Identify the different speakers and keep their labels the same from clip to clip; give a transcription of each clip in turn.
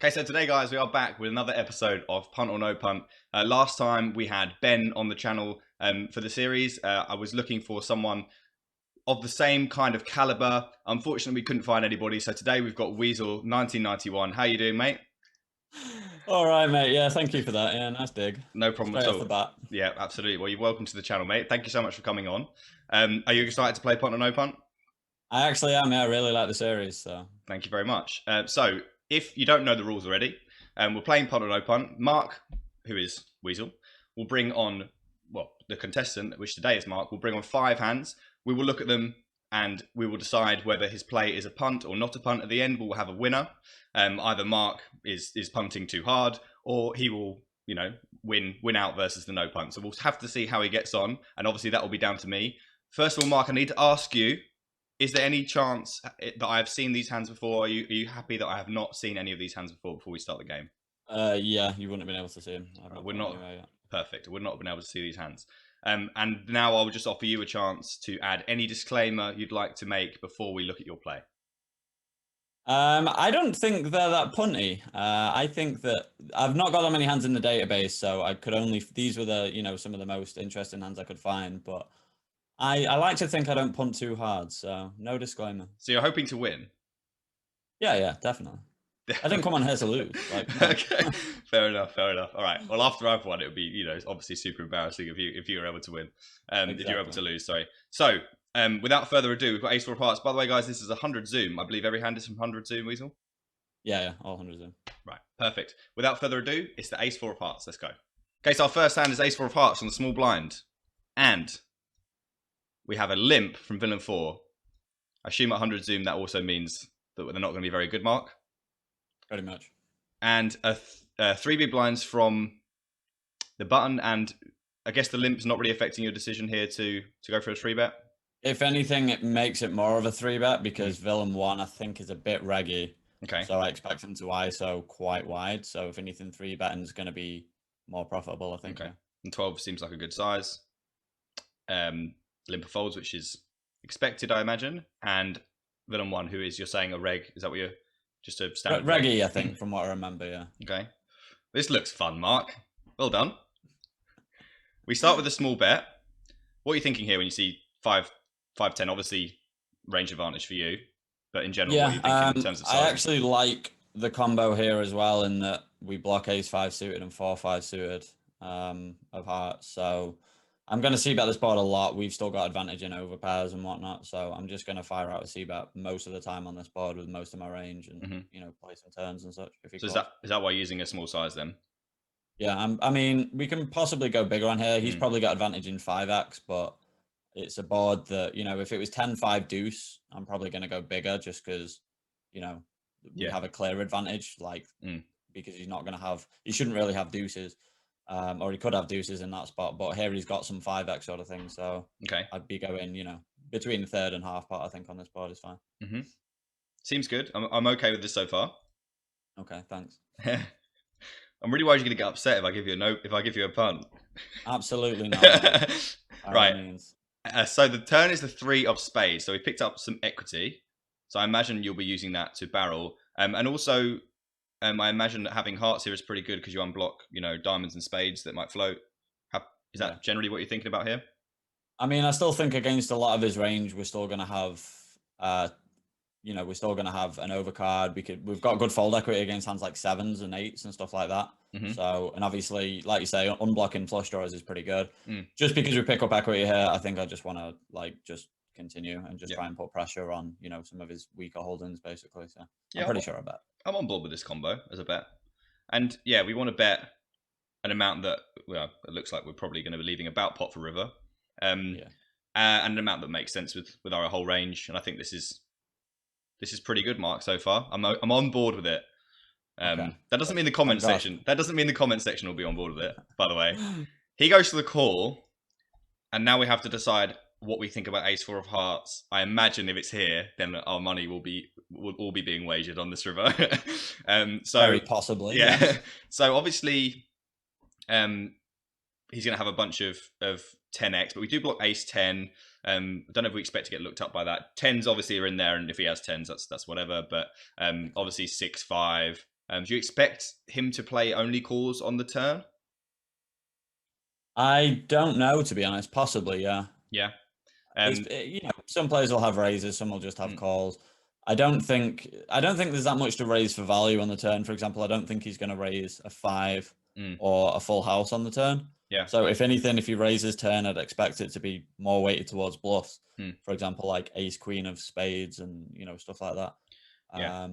Speaker 1: Okay, so today, guys, we are back with another episode of Punt or No Punt. Last time we had Ben on the channel for the series. I was looking for someone of the same kind of caliber. Unfortunately, we couldn't find anybody. So today we've got Weasel 1991. How you doing, mate?
Speaker 2: All right, mate. Yeah, thank you for that. Yeah, nice dig.
Speaker 1: No problem
Speaker 2: Straight
Speaker 1: at
Speaker 2: off the
Speaker 1: all.
Speaker 2: bat.
Speaker 1: Yeah, absolutely. Well, you're welcome to the channel, mate. Thank you so much for coming on. Are you excited to play Punt or No Punt?
Speaker 2: I actually am. Yeah, I really like the series. So
Speaker 1: Thank you very much. So, if you don't know the rules already, we're playing Punt or No Punt. Mark, who is Weasel, will bring on, well, the contestant, which today is Mark, will bring on 5 hands. We will look at them and we will decide whether his play is a punt or not a punt. At the end, we'll have a winner. Either Mark is punting too hard, or he will, win out versus the no punt. So we'll have to see how he gets on, and obviously that will be down to me. First of all, Mark, I need to ask you: is there any chance that I have seen these hands before? Are you happy that I have not seen any of these hands before we start the game?
Speaker 2: yeah, you wouldn't have been able to see him. I've not
Speaker 1: We're
Speaker 2: put him
Speaker 1: not
Speaker 2: anywhere yet.
Speaker 1: perfect. I would not have been able to see these hands. And now I'll just offer you a chance to add any disclaimer you'd like to make before we look at your play.
Speaker 2: I don't think they're that punty. I think that I've not got that many hands in the database, so I could only these were the some of the most interesting hands I could find. But I like to think I don't punt too hard, so no disclaimer.
Speaker 1: So you're hoping to win?
Speaker 2: Yeah, definitely. I didn't come on here to lose. Like, no.
Speaker 1: Okay, fair enough. All right. Well, after I've won, it would be obviously super embarrassing if you were able to win. If you were able to lose, sorry. So without further ado, we've got ace four of hearts. By the way, guys, this is 100 zoom. I believe every hand is from 100 zoom, Weasel.
Speaker 2: Yeah, all hundreds in.
Speaker 1: Right, perfect. Without further ado, it's the ace four of hearts. Let's go. Okay, so our first hand is ace four of hearts on the small blind, and we have a limp from villain 4. I assume at 100 zoom that also means that they're not going to be very good, Mark.
Speaker 2: Pretty much.
Speaker 1: And 3 big blinds from the button, and I guess the limp's not really affecting your decision here to go for a 3-bet.
Speaker 2: If anything, it makes it more of a 3-bet because villain 1 I think is a bit reggy.
Speaker 1: Okay.
Speaker 2: So I expect him to ISO quite wide. So if anything, 3-betting is going to be more profitable, I think.
Speaker 1: Okay.
Speaker 2: Yeah.
Speaker 1: And 12 seems like a good size. Limper folds, which is expected, I imagine. And villain 1, who is, you're saying a reg? Is that what you're just a standard?
Speaker 2: Reggy, I think, from what I remember. Yeah.
Speaker 1: Okay. This looks fun, Mark. Well done. We start with a small bet. What are you thinking here when you see 5-10? Obviously, range advantage for you. But in general, what are you thinking in terms of size?
Speaker 2: I actually like the combo here as well in that we block ace-5 suited and 4-5 suited of hearts. So I'm going to c-bet this board a lot. We've still got advantage in overpairs and whatnot. So I'm just going to fire out a c-bet most of the time on this board with most of my range and, play some turns and such.
Speaker 1: So is that why you're using a small size then?
Speaker 2: Yeah, I mean, we can possibly go bigger on here. He's probably got advantage in 5x, but it's a board that, if it was 10-5 deuce, I'm probably going to go bigger just because, we have a clear advantage, because he's not going to have, he shouldn't really have deuces, or he could have deuces in that spot, but here he's got some 5x sort of thing. So
Speaker 1: okay,
Speaker 2: I'd be going, between the third and half pot, I think on this board is fine.
Speaker 1: Seems good. I'm okay with this so far.
Speaker 2: Okay, thanks.
Speaker 1: I'm really worried you're going to get upset if I give you a punt.
Speaker 2: Absolutely not.
Speaker 1: Right. So the turn is the 3 of spades. So we picked up some equity. So I imagine you'll be using that to barrel. And also, I imagine that having hearts here is pretty good because you unblock, diamonds and spades that might float. Is that generally what you're thinking about here?
Speaker 2: I mean, I still think against a lot of his range, we're still going to have, we're still going to have an overcard. We've got good fold equity against hands like 7s and 8s and stuff like that. So, and obviously, like you say, unblocking flush draws is pretty good. Just because we pick up equity here, I think I just want to just continue and just try and put pressure on, some of his weaker holdings, basically. So I'm pretty sure I bet.
Speaker 1: I'm on board with this combo as a bet. And yeah, we want to bet an amount that, well, it looks like we're probably going to be leaving about pot for river. And an amount that makes sense with our whole range. And I think this is pretty good, Mark, so far. I'm on board with it. That doesn't mean the comment section. That doesn't mean the comment section will be on board with it. By the way, he goes to the call, and now we have to decide what we think about ace 4 of hearts. I imagine if it's here, then our money will all be being wagered on this river. So
Speaker 2: very possibly.
Speaker 1: Yeah. So obviously, he's going to have a bunch of 10x, but we do block ace 10. I don't know if we expect to get looked up by that. 10s obviously are in there, and if he has 10s, that's whatever. But obviously 6-5, Do you expect him to play only calls on the turn?
Speaker 2: I don't know, to be honest. Possibly, yeah.
Speaker 1: Yeah.
Speaker 2: Some players will have raises, some will just have
Speaker 1: Mm.
Speaker 2: calls. I don't think there's that much to raise for value on the turn. For example, I don't think he's going to raise a 5 or a full house on the turn.
Speaker 1: Yeah.
Speaker 2: So if anything, if he raises turn, I'd expect it to be more weighted towards bluffs. For example, like ace queen of spades and stuff like that.
Speaker 1: Yeah.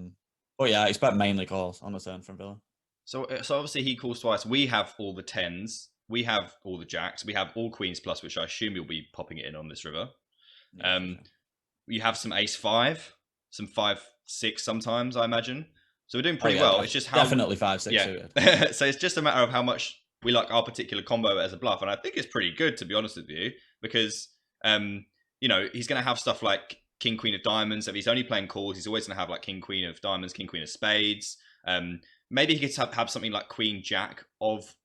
Speaker 2: But yeah, I expect mainly calls on the turn from Villa.
Speaker 1: So obviously he calls twice. We have all the tens. We have all the jacks. We have all queens plus, which I assume you'll be popping it in on this river.
Speaker 2: Yeah, for sure.
Speaker 1: You have some ace 5, some 5-6 sometimes, I imagine. So we're doing
Speaker 2: Oh
Speaker 1: pretty
Speaker 2: yeah,
Speaker 1: well. It's just how
Speaker 2: definitely 5-6 suited.
Speaker 1: So it's just a matter of how much we like our particular combo as a bluff, and I think it's pretty good, to be honest with you, because he's going to have stuff like king queen of diamonds. If he's only playing calls, he's always going to have like king queen of diamonds, king queen of spades. Maybe he could have something like queen jack of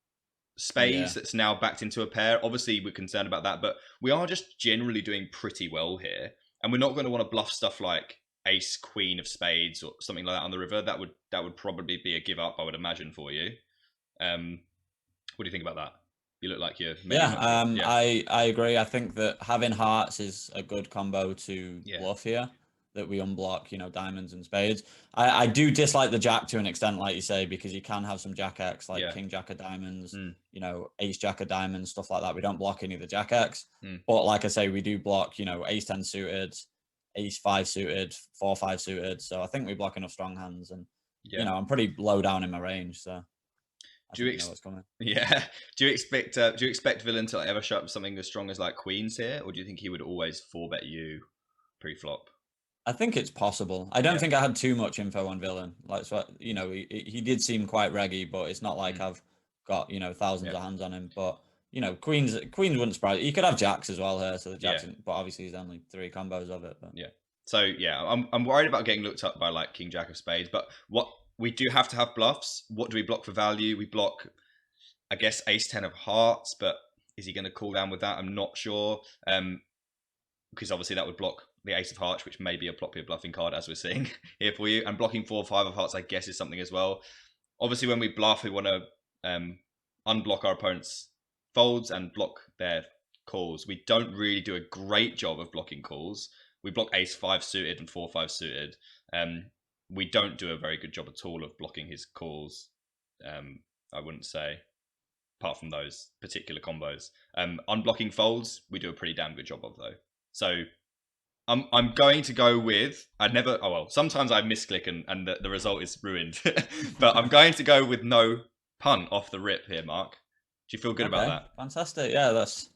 Speaker 1: spades that's now backed into a pair. Obviously, we're concerned about that, but we are just generally doing pretty well here, and we're not going to want to bluff stuff like ace queen of spades or something like that on the river. That would probably be a give up, I would imagine, for you. What do you think about that? You look like you're maybe not sure.
Speaker 2: I agree. I think that having hearts is a good combo to bluff here. That we unblock, diamonds and spades. I do dislike the jack to an extent, like you say, because you can have some jack X, like king jack of diamonds, ace jack of diamonds, stuff like that. We don't block any of the jack X, but like I say, we do block, ace 10 suited, ace 5 suited, 4-5 suited. So I think we block enough strong hands, and I'm pretty low down in my range, so.
Speaker 1: Do you know what's coming? Yeah. Do you expect Villain to ever show up something as strong as like queens here, or do you think he would always 4-bet you pre-flop?
Speaker 2: I think it's possible. I don't think I had too much info on Villain. Like, so, he did seem quite reggy, but it's not like I've got thousands of hands on him. But queens wouldn't surprise. He could have jacks as well here, so the jacks. But obviously, he's only 3 combos of it. But.
Speaker 1: Yeah. So I'm worried about getting looked up by like king jack of spades. But what we do have to have bluffs. What do we block for value? We block, I guess, ace 10 of hearts. But is he going to call down with that? I'm not sure. Because obviously that would block the ace of hearts, which may be a popular bluffing card, as we're seeing here for you. And blocking 4 or 5 of hearts, I guess, is something as well. Obviously, when we bluff, we want to unblock our opponent's folds and block their calls. We don't really do a great job of blocking calls. We block ace 5 suited and 4-5 suited. We don't do a very good job at all of blocking his calls, I wouldn't say, apart from those particular combos. Unblocking folds, we do a pretty damn good job of, though. So I'm going to go with, sometimes I misclick and the result is ruined. But I'm going to go with no punt off the rip here, Mark. Do you feel good about that?
Speaker 2: Fantastic. Yeah, that's,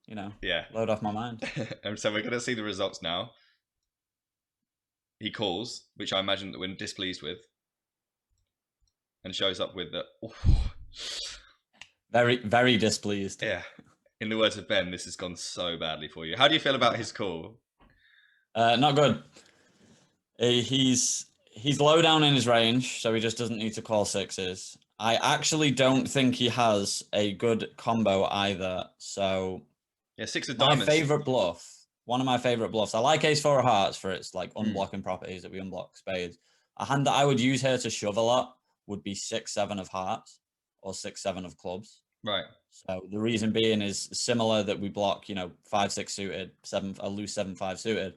Speaker 2: load off my mind.
Speaker 1: And so we're going to see the results now. He calls, which I imagine that we're displeased with, and shows up with the...
Speaker 2: Very, very displeased.
Speaker 1: Yeah. In the words of Ben, this has gone so badly for you. How do you feel about his call?
Speaker 2: Not good. He's low down in his range, so he just doesn't need to call 6s. I actually don't think he has a good combo either. So
Speaker 1: yeah, 6 of diamonds.
Speaker 2: One of my favorite bluffs. I like ace 4 of hearts for its like unblocking properties that we unblock spades. A hand that I would use here to shove a lot would be 6-7 of hearts or 6-7 of clubs.
Speaker 1: Right.
Speaker 2: So the reason being is similar that we block, 5-6 suited, a loose 7-5 suited,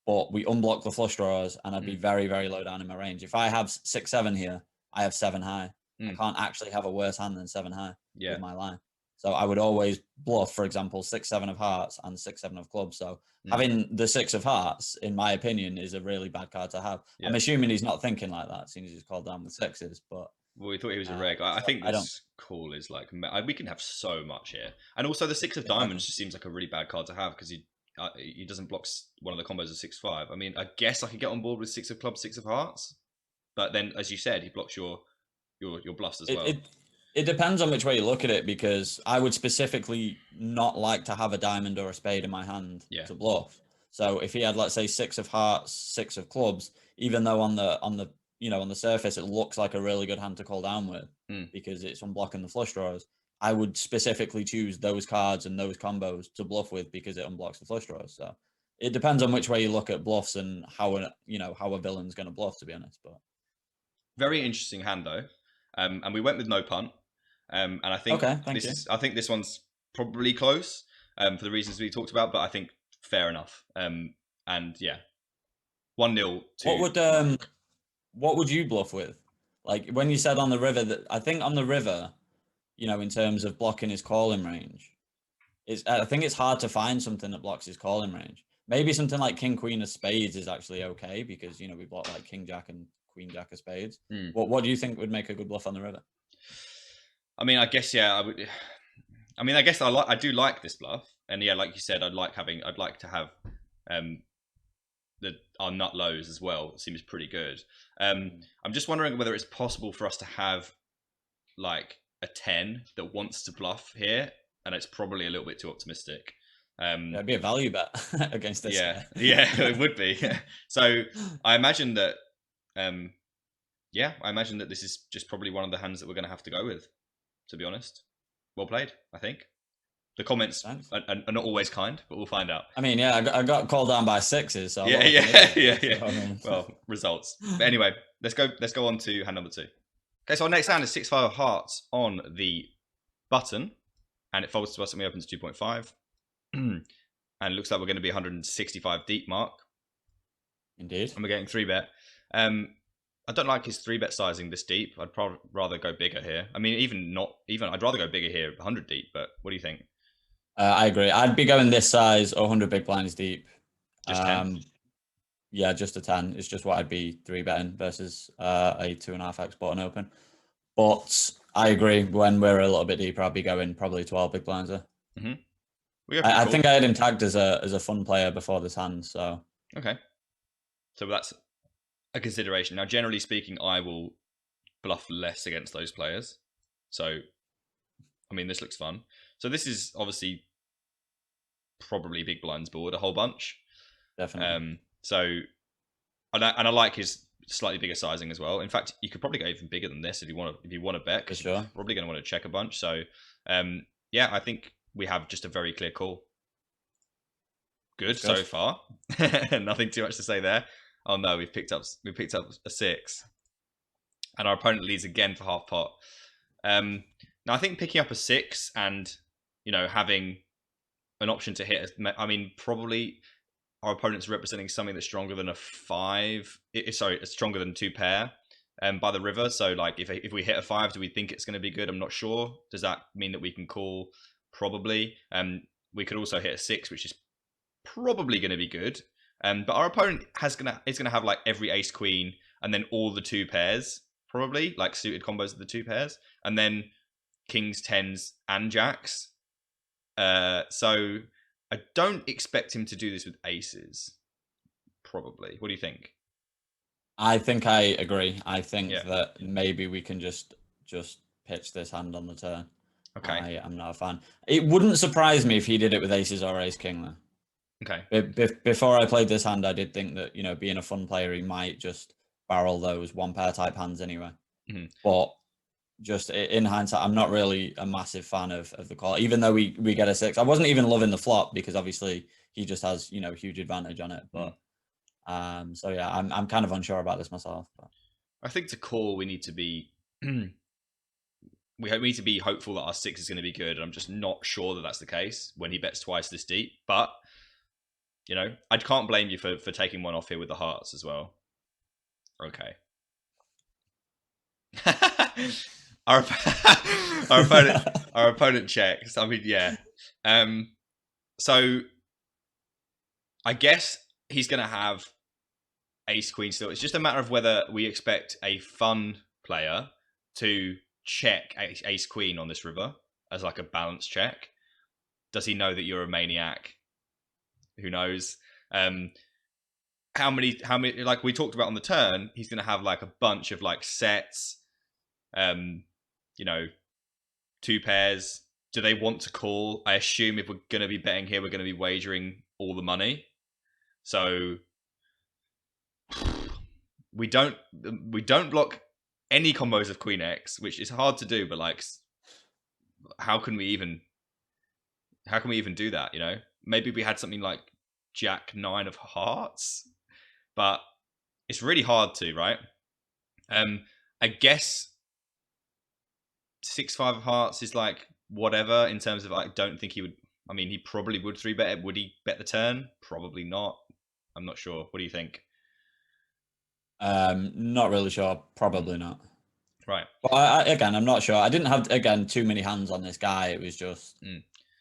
Speaker 2: but we unblock the flush draws, and I'd be very, very low down in my range. If I have 6-7 here, I have 7 high. I can't actually have a worse hand than 7 high with my line. So I would always bluff, for example, 6-7 of hearts and 6-7 of clubs. So having the 6 of hearts, in my opinion, is a really bad card to have. Yeah. I'm assuming he's not thinking like that, seeing as he's called down with 6s. But
Speaker 1: well, we thought he was a reg. I think this call is like, we can have so much here. And also the 6 of diamonds just seems like a really bad card to have because he doesn't block one of the combos of 6-5. I mean, I guess I could get on board with 6 of clubs, 6 of hearts. But then, as you said, he blocks your bluffs as well.
Speaker 2: It depends on which way you look at it, because I would specifically not like to have a diamond or a spade in my hand to bluff. So if he had, let's say, 6 of hearts, 6 of clubs, even though on the surface it looks like a really good hand to call down with because it's unblocking the flush draws, I would specifically choose those cards and those combos to bluff with because it unblocks the flush draws. So it depends on which way you look at bluffs and how a villain's going to bluff, to be honest. But
Speaker 1: Very interesting hand though, and we went with no punt, and I think
Speaker 2: Okay, thank you.
Speaker 1: I think this one's probably close, for the reasons we talked about, but I think fair enough. And yeah, 1-0 to
Speaker 2: What would you bluff with? Like when you said on the river, that I think on the river, you know, in terms of blocking his calling range, I think it's hard to find something that blocks his calling range. Maybe something like King Queen of Spades is actually okay because, you know, we block like King Jack and Queen Jack of Spades. What do you think would make a good bluff on the river?
Speaker 1: I mean, I guess yeah, I would. I mean, I guess I do like this bluff, and yeah, like you said, I'd like to have um our nut lows as well. It seems pretty good. I'm just wondering whether it's possible for us to have like a 10 that wants to bluff here, and it's probably a little bit too optimistic.
Speaker 2: Yeah, it'd be a value bet against this
Speaker 1: Yeah,
Speaker 2: guy.
Speaker 1: yeah, it would be. So I imagine that, yeah, I imagine that this is just probably one of the hands that we're going to have to go with. To be honest, well played. I think the comments are not always kind, but we'll find out.
Speaker 2: I mean, yeah, I got called down by sixes. So
Speaker 1: yeah. So, I mean. Well, results. But anyway, let's go on to hand number 2. Okay, so our next hand is 6-5 of hearts on the button, and it folds to us and we open to 2.5. And it looks like we're going to be 165 deep mark.
Speaker 2: Indeed.
Speaker 1: And we're getting 3-bet. I don't like his 3-bet sizing this deep. I'd probably rather go bigger here. I mean, I'd rather go bigger here, 100 deep. But what do you think?
Speaker 2: I agree. I'd be going this size, 100 big blinds deep.
Speaker 1: Just 10.
Speaker 2: Yeah, just a 10. It's just what I'd be 3-betting versus a 2.5x button open. But I agree. When we're a little bit deeper, I'd be going probably 12 big blinds there. I think I had him tagged as a fun player before this hand. So
Speaker 1: okay, so that's a consideration. Now, generally speaking, I will bluff less against those players. So, I mean, this looks fun. So this is obviously probably big blinds board, a whole bunch.
Speaker 2: Definitely.
Speaker 1: So, and I like his slightly bigger sizing as well. In fact, you could probably go even bigger than this if you want to bet, because you're probably going to want to check a bunch. So, yeah, I think we have just a very clear call. Good so far. Nothing too much to say there. Oh no, we picked up a 6, and our opponent leads again for half pot. Now I think picking up a 6 and having an option to hit. I mean, probably our opponent's representing something that's stronger than a 5. Sorry, it's stronger than 2 pair. By the river. So like, if we hit a 5, do we think it's going to be good? I'm not sure. Does that mean that we can call? Probably. We could also hit a 6, which is probably going to be good. But our opponent is gonna have like every ace queen and then all the 2 pairs, probably like suited combos of the 2 pairs, and then kings, 10s, and jacks. So I don't expect him to do this with aces. Probably. What do you think?
Speaker 2: I think I agree. I think that maybe we can just pitch this hand on the turn.
Speaker 1: Okay.
Speaker 2: I'm not a fan. It wouldn't surprise me if he did it with aces or ace king though.
Speaker 1: Okay.
Speaker 2: Before I played this hand, I did think that, being a fun player, he might just barrel those 1 pair type hands anyway. But just in hindsight, I'm not really a massive fan of the call, even though we get a 6. I wasn't even loving the flop because obviously he just has, huge advantage on it. But so yeah, I'm kind of unsure about this myself. But
Speaker 1: I think to call, we need to be we need to be hopeful that our 6 is going to be good. I'm just not sure that that's the case when he bets twice this deep. But I can't blame you for taking one off here with the hearts as well. Okay. our opponent checks. I mean, yeah. So I guess he's going to have ace queen still. It's just a matter of whether we expect a fun player to check ace queen on this river as like a balance check. Does he know that you're a maniac? Who knows? How many? Like we talked about on the turn, he's going to have like a bunch of like sets. 2 pairs. Do they want to call? I assume if we're going to be betting here, we're going to be wagering all the money. So we don't block any combos of Queen X, which is hard to do. But like, how can we even do that? Maybe we had something like Jack 9 of hearts, but it's really hard to, right? I guess 6-5 of hearts is like whatever in terms of I don't think he would. I mean, he probably would 3-bet it. Would he bet the turn? Probably not. I'm not sure. What do you think?
Speaker 2: Not really sure. Probably not.
Speaker 1: Right.
Speaker 2: But again, I'm not sure. I didn't have again too many hands on this guy. It was just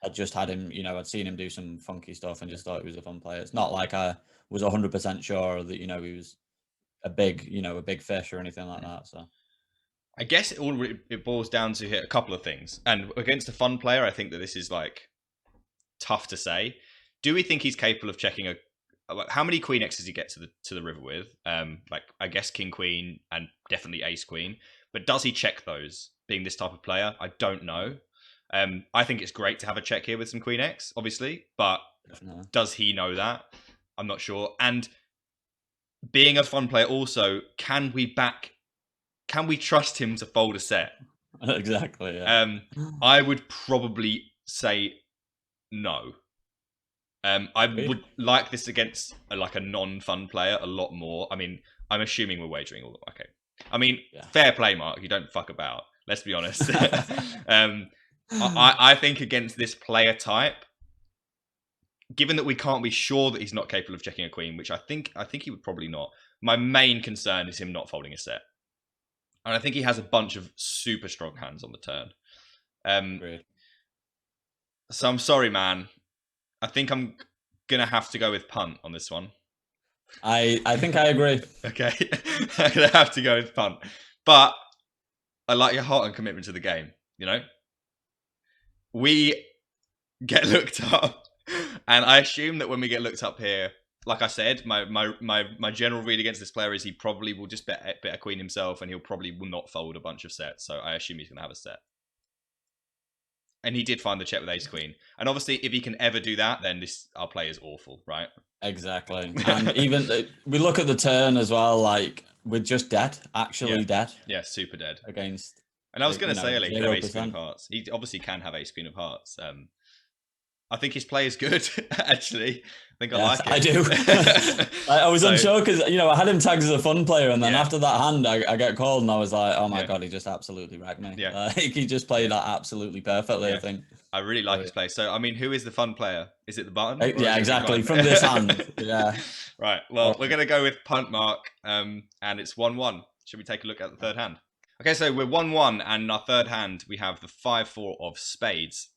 Speaker 2: I just had him. I'd seen him do some funky stuff and just thought he was a fun player. It's not like I was 100% sure that he was a big fish or anything like that. So
Speaker 1: I guess it boils down to a couple of things. And against a fun player, I think that this is like tough to say. Do we think he's capable of checking how many queen X does he get to the river with? Like I guess king queen and definitely ace queen. But does he check those? Being this type of player, I don't know. I think it's great to have a check here with some queen X, obviously, but
Speaker 2: definitely.
Speaker 1: Does he know that? I'm not sure. And being a fun player, also, can we trust him to fold a set?
Speaker 2: Exactly. Yeah.
Speaker 1: I would probably say no. I would like this against a non-fun player a lot more. I mean, I'm assuming we're wagering all. Okay. I mean, fair play, Mark. You don't fuck about. Let's be honest. I think against this player type, given that we can't be sure that he's not capable of checking a queen, which I think he would probably not. My main concern is him not folding a set, and I think he has a bunch of super strong hands on the turn. So I'm sorry, man. I think I'm gonna have to go with punt on this one.
Speaker 2: I think I agree.
Speaker 1: Okay, I'm gonna have to go with punt, but I like your heart and commitment to the game. We get looked up, and I assume that when we get looked up here, like I said, my general read against this player is he probably will just bet a queen himself, and he'll probably will not fold a bunch of sets. So I assume he's gonna have a set. And he did find the check with ace queen. And obviously, if he can ever do that, then our play is awful, right?
Speaker 2: Exactly. And even we look at the turn as well, like we're just dead, dead.
Speaker 1: Yeah, super dead.
Speaker 2: Against.
Speaker 1: And I was going to say earlier, he can have ace queen of hearts. He obviously can have ace queen of hearts. I think his play is good, actually. I think I like it.
Speaker 2: I do. I was unsure because, I had him tagged as a fun player. And then after that hand, I get called and I was like, oh my God, he just absolutely ragged me.
Speaker 1: Yeah.
Speaker 2: He just played that absolutely perfectly, I think.
Speaker 1: I really like his play. So, I mean, who is the fun player? Is it the button?
Speaker 2: Yeah, exactly. From this hand. Yeah.
Speaker 1: Right. Well, we're going to go with punt, Mark. And it's 1-1. Should we take a look at the third hand? Okay, so we're 1-1. And in our third hand, we have the 5-4 of spades.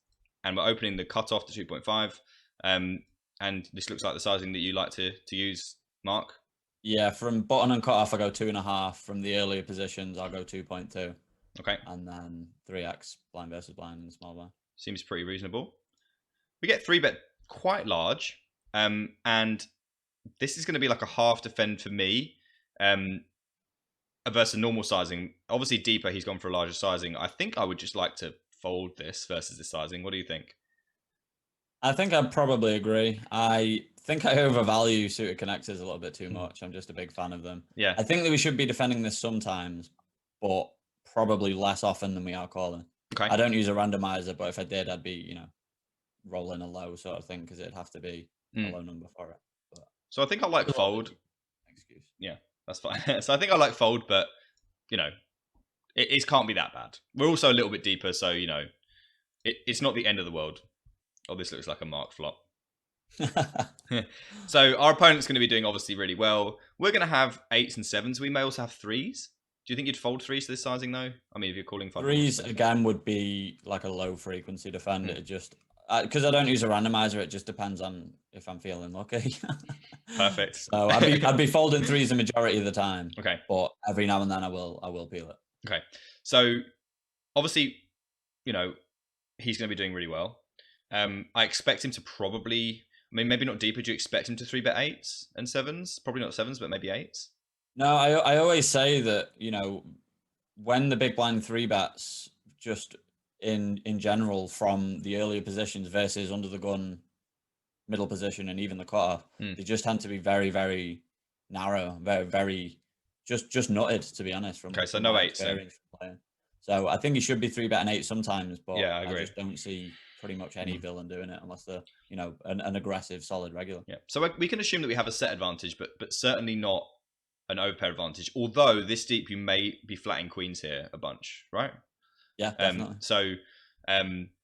Speaker 1: And we're opening the cutoff to 2.5. And this looks like the sizing that you like to use, Mark.
Speaker 2: Yeah, from button and cutoff, I go 2.5. From the earlier positions, I'll go 2.2.
Speaker 1: Okay.
Speaker 2: And then 3x blind versus blind and small blind.
Speaker 1: Seems pretty reasonable. We get 3-bet quite large. And this is going to be like a half defend for me. Versus normal sizing. Obviously deeper, he's gone for a larger sizing. I think I would just like to fold this versus this sizing. What do you think?
Speaker 2: I think I'd probably agree. I think I overvalue suited connectors a little bit too much. I'm just a big fan of them.
Speaker 1: Yeah.
Speaker 2: I think that we should be defending this sometimes, but probably less often than we are calling.
Speaker 1: Okay.
Speaker 2: I don't use a randomizer, but if I did, I'd be, rolling a low sort of thing because it'd have to be a low number for it. But
Speaker 1: so I think I like fold.
Speaker 2: Excuse.
Speaker 1: Yeah, that's fine. So I think I like fold, but it can't be that bad. We're also a little bit deeper, so it's not the end of the world. Oh, this looks like a Mark flop. So our opponent's going to be doing obviously really well. We're going to have 8s and 7s. We may also have 3s. Do you think you'd fold 3s to this sizing though? I mean, if you're calling
Speaker 2: 3s again would be like a low frequency defend. It just because I don't use a randomizer. It just depends on if I'm feeling lucky.
Speaker 1: Perfect.
Speaker 2: So I'd be folding 3s the majority of the time.
Speaker 1: Okay.
Speaker 2: But every now and then I will peel it.
Speaker 1: Okay. So obviously, he's going to be doing really well. I expect him to probably, maybe not deeper. Do you expect him to 3-bet 8s and 7s? Probably not 7s, but maybe 8s.
Speaker 2: No, I always say that, when the big blind 3-bets, just in general from the earlier positions versus under the gun, middle position, and even the cutoff, they just tend to be very, very narrow, very, very just nutted, to be honest.
Speaker 1: Okay, so no 8s.
Speaker 2: So I think he should be 3-betting 8 sometimes, but
Speaker 1: yeah, I agree.
Speaker 2: I just don't see pretty much any villain doing it unless they're, an aggressive, solid regular.
Speaker 1: Yeah. So we can assume that we have a set advantage, but certainly not an overpair advantage. Although this deep, you may be flatting queens here a bunch, right?
Speaker 2: Yeah, definitely.
Speaker 1: So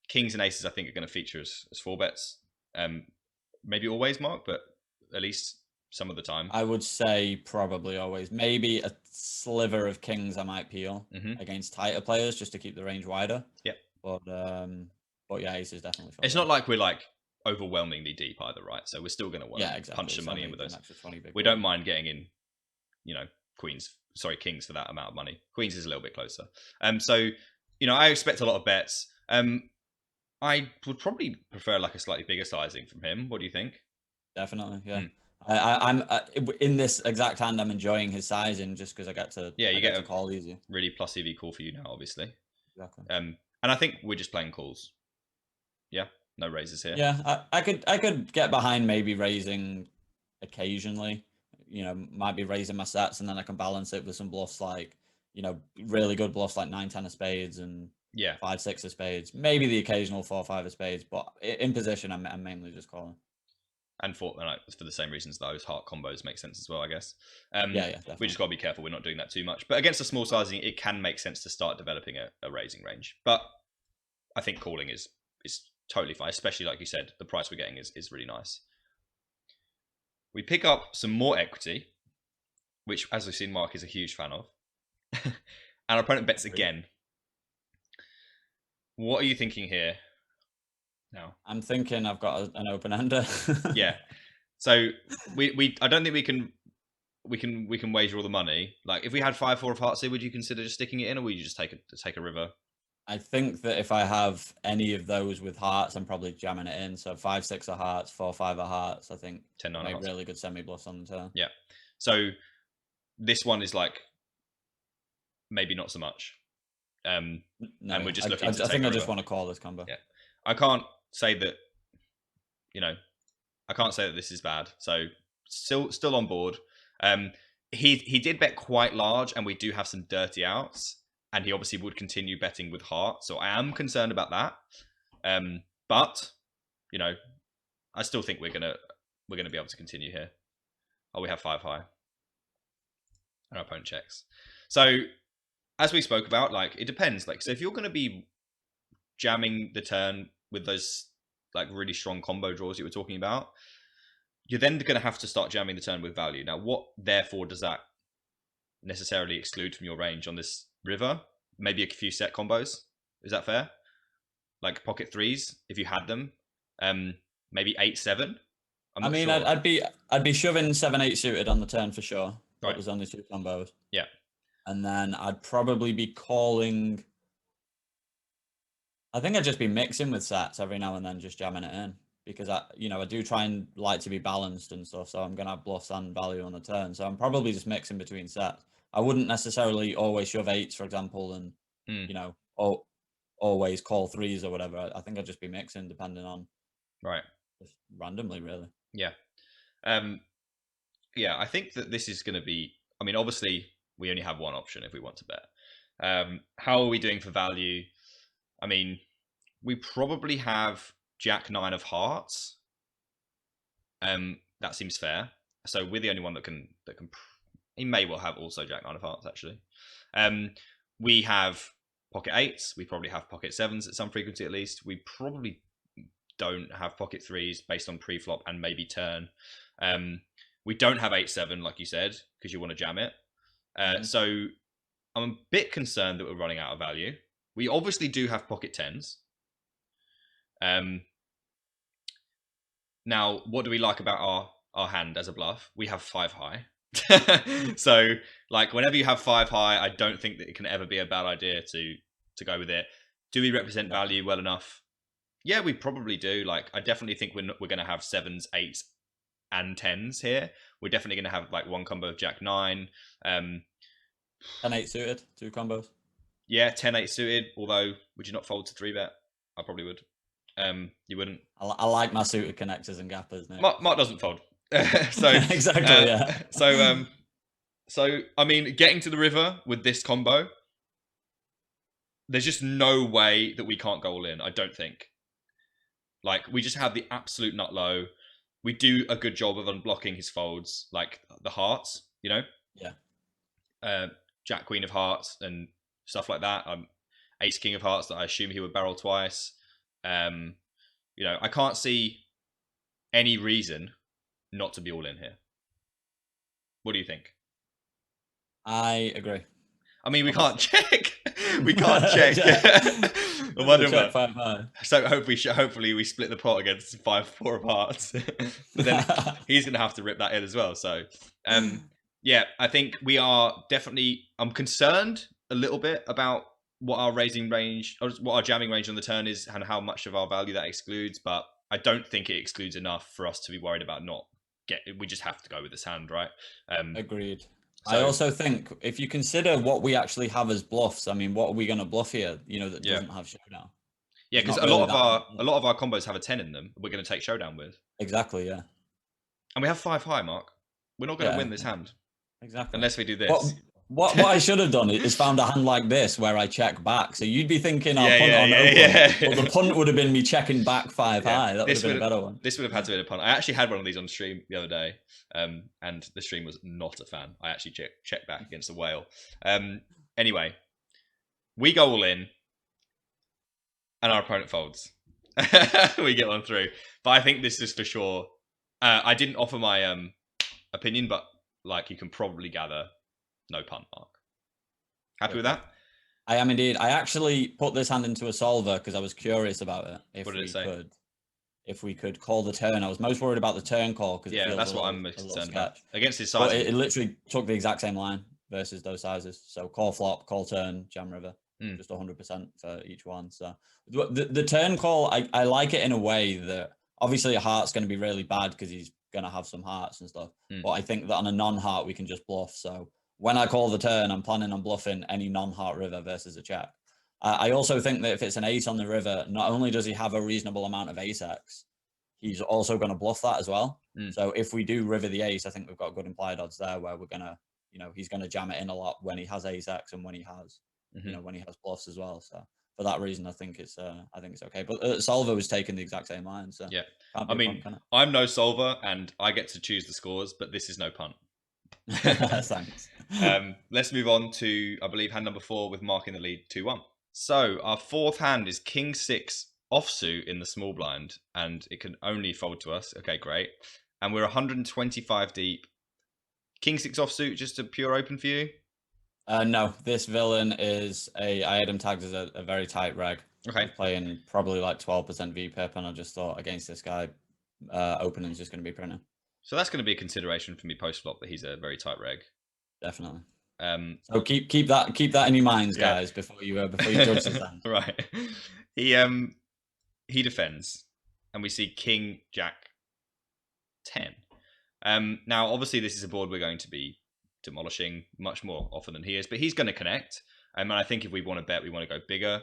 Speaker 1: kings and aces, I think, are going to feature as 4-bets. Maybe always, Mark, but at least some of the time.
Speaker 2: I would say probably always. Maybe a sliver of kings I might peel against tighter players just to keep the range wider.
Speaker 1: Yeah.
Speaker 2: But yeah, aces definitely.
Speaker 1: It's not like we're like overwhelmingly deep either, right? So we're still going to want to punch some money in with those. We don't mind getting in, kings for that amount of money. Queens is a little bit closer. So, I expect a lot of bets. I would probably prefer like a slightly bigger sizing from him. What do you think?
Speaker 2: Definitely, yeah. I'm in this exact hand. I'm enjoying his sizing just because I get to
Speaker 1: you get
Speaker 2: to call easy.
Speaker 1: Really plus EV call for you now, obviously.
Speaker 2: Exactly.
Speaker 1: And I think we're just playing calls. Yeah, no raises here.
Speaker 2: Yeah, I could get behind maybe raising occasionally. Might be raising my sets and then I can balance it with some bluffs like really good bluffs like 9-10 of spades and 5-6 of spades. Maybe the occasional 4-5 of spades, but in position I'm mainly just calling.
Speaker 1: And for the same reasons, those heart combos make sense as well, I guess.
Speaker 2: Definitely.
Speaker 1: We just got to be careful we're not doing that too much. But against a small sizing, it can make sense to start developing a raising range. But I think calling is totally fine, especially like you said, the price we're getting is really nice. We pick up some more equity, which, as we've seen, Mark is a huge fan of. And our opponent bets again. What are you thinking here? Now,
Speaker 2: I'm thinking I've got an open ender.
Speaker 1: Yeah. So I don't think we can wager all the money. Like if we had 5-4 of hearts here, would you consider just sticking it in, or would you just take a river?
Speaker 2: I think that if I have any of those with hearts, I'm probably jamming it in. So 5-6 of hearts, 4-5 of hearts. I think
Speaker 1: 10-9
Speaker 2: make
Speaker 1: hearts.
Speaker 2: really good semi bluffs on the turn.
Speaker 1: Yeah. So this one is like maybe not so much.
Speaker 2: No,
Speaker 1: and we're just looking.
Speaker 2: I think I just want to call this combo.
Speaker 1: Yeah. I can't say that. I can't say that this is bad. So still on board. He did bet quite large, and we do have some dirty outs. And he obviously would continue betting with heart, so I am concerned about that. But I still think we're gonna be able to continue here. Oh, we have 5 high, and our opponent checks. So as we spoke about, like it depends. Like so, if you're gonna be jamming the turn with those like really strong combo draws you were talking about, you're then gonna have to start jamming the turn with value. Now, what therefore does that necessarily exclude from your range on this river? Maybe a few set combos. Is that fair? Like pocket threes, if you had them. Maybe 8-7.
Speaker 2: I mean, sure. I'd be shoving 7-8 suited on the turn for sure. That
Speaker 1: Right.
Speaker 2: was only 2 combos.
Speaker 1: Yeah.
Speaker 2: And then I'd probably be calling. I think I'd just be mixing with sets every now and then, just jamming it in. Because I do try and like to be balanced and stuff, so I'm gonna have bluffs and value on the turn. So I'm probably just mixing between sets. I wouldn't necessarily always shove 8s, for example, and always call 3s or whatever. I think I'd just be mixing depending on just randomly, really.
Speaker 1: Yeah. I think that this is going to be. I mean, obviously, we only have one option if we want to bet. How are we doing for value? I mean, we probably have Jack 9 of hearts. That seems fair. So we're the only one that can. He may well have also Jack 9 of hearts, actually. We have pocket 8s. We probably have pocket 7s at some frequency, at least. We probably don't have pocket 3s based on pre-flop and maybe turn. We don't have 8-7, like you said, because you want to jam it. So I'm a bit concerned that we're running out of value. We obviously do have pocket 10s. Now, what do we like about our hand as a bluff? We have 5 high. So, like, whenever you have 5 high, I don't think that it can ever be a bad idea to go with it. Do we represent value well enough? Yeah, we probably do. Like, I definitely think we're going to have 7s, 8s, and 10s here. We're definitely going to have like one combo of Jack 9.
Speaker 2: 10-8 suited, 2 combos.
Speaker 1: Yeah, 10-8 suited. Although, would you not fold to 3-bet? I probably would. You wouldn't.
Speaker 2: I like my suited connectors and gappers. Nick.
Speaker 1: Mark doesn't fold. So
Speaker 2: exactly, yeah.
Speaker 1: So I mean, getting to the river with this combo, there's just no way that we can't go all in. I don't think. Like, we just have the absolute nut low. We do a good job of unblocking his folds, like the hearts,
Speaker 2: Yeah.
Speaker 1: Jack Queen of Hearts and stuff like that. Ace King of Hearts that I assume he would barrel twice. I can't see any reason not to be all in here. What do you think?
Speaker 2: I agree.
Speaker 1: I mean, we can't
Speaker 2: Obviously.
Speaker 1: check. We can't check. I'm wondering
Speaker 2: check 5-5.
Speaker 1: So hopefully we split the pot against 5-4 of hearts. But then he's going to have to rip that in as well. So, yeah, I think we are definitely. I'm concerned a little bit about what our raising range, or what our jamming range on the turn is, and how much of our value that excludes. But I don't think it excludes enough for us to be worried about not get. We just have to go with this hand, right?
Speaker 2: Agreed.
Speaker 1: So,
Speaker 2: I also think if you consider what we actually have as bluffs, I mean, what are we going to bluff here? That
Speaker 1: yeah.
Speaker 2: doesn't have showdown.
Speaker 1: Yeah,
Speaker 2: There's
Speaker 1: because
Speaker 2: not
Speaker 1: a
Speaker 2: really
Speaker 1: lot of our combos have a 10 in them. We're going to take showdown with.
Speaker 2: Exactly. Yeah.
Speaker 1: And we have 5 high, Mark. We're not going to
Speaker 2: Yeah.
Speaker 1: win this hand
Speaker 2: Exactly.
Speaker 1: unless we do this.
Speaker 2: What I should have done is found a hand like this where I check back. So you'd be thinking
Speaker 1: Yeah,
Speaker 2: punt or no
Speaker 1: yeah.
Speaker 2: punt. Well, the punt would have been me checking back 5
Speaker 1: Yeah.
Speaker 2: high. That would have been a better one.
Speaker 1: This would have had to be a punt. I actually had one of these on stream the other day, and the stream was not a fan. I actually checked back against the whale. Anyway, we go all in, and our opponent folds. We get one through. But I think this is for sure. I didn't offer my opinion, but like you can probably gather, no punt, Mark. Happy with that?
Speaker 2: I am indeed. I actually put this hand into a solver because I was curious about it.
Speaker 1: What did it say?
Speaker 2: If we could call the turn. I was most worried about the turn call because
Speaker 1: that's what I'm most concerned about. Against his size,
Speaker 2: but it literally took the exact same line versus those sizes. So call flop, call turn, jam river, just 100% for each one. So the turn call, I like it in a way that obviously a heart's going to be really bad because he's going to have some hearts and stuff. But I think that on a non-heart we can just bluff. So when I call the turn, I'm planning on bluffing any non-heart river versus a check. I also think that if it's an ace on the river, not only does he have a reasonable amount of ace X, he's also going to bluff that as well. So if we do river the ace, I think we've got good implied odds there where we're going to, he's going to jam it in a lot when he has ace X and when he has, when he has bluffs as well. So for that reason, I think it's okay. But solver was taking the exact same line. So
Speaker 1: yeah, I mean, I'm no solver and I get to choose the scores, but this is no punt.
Speaker 2: Thanks.
Speaker 1: Let's move on to, I believe, hand number 4 with Mark in the lead 2-1. So our fourth hand is King 6 offsuit in the small blind, and it can only fold to us. Okay, great. And we're 125 deep. King 6 offsuit, just a pure open for you?
Speaker 2: No, this villain is I had him tagged as a very tight reg.
Speaker 1: Okay.
Speaker 2: Playing probably like 12% VPIP, and I just thought against this guy, opening is just going to be printer.
Speaker 1: So that's going to be a consideration for me post flop that he's a very tight reg.
Speaker 2: Definitely. So keep that in your minds, guys, before you judge this hand.
Speaker 1: Right. He defends, and we see King Jack 10. Now, obviously, this is a board we're going to be demolishing much more often than he is, but he's going to connect. And I think if we want to bet, we want to go bigger.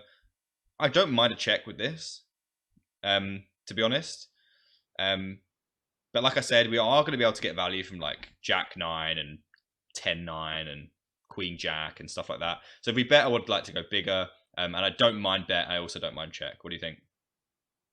Speaker 1: I don't mind a check with this, to be honest. But like I said, we are going to be able to get value from like Jack 9 and 10-9 and Queen Jack and stuff like that. So if we bet, I would like to go bigger. And I don't mind bet. I also don't mind check. What do you think?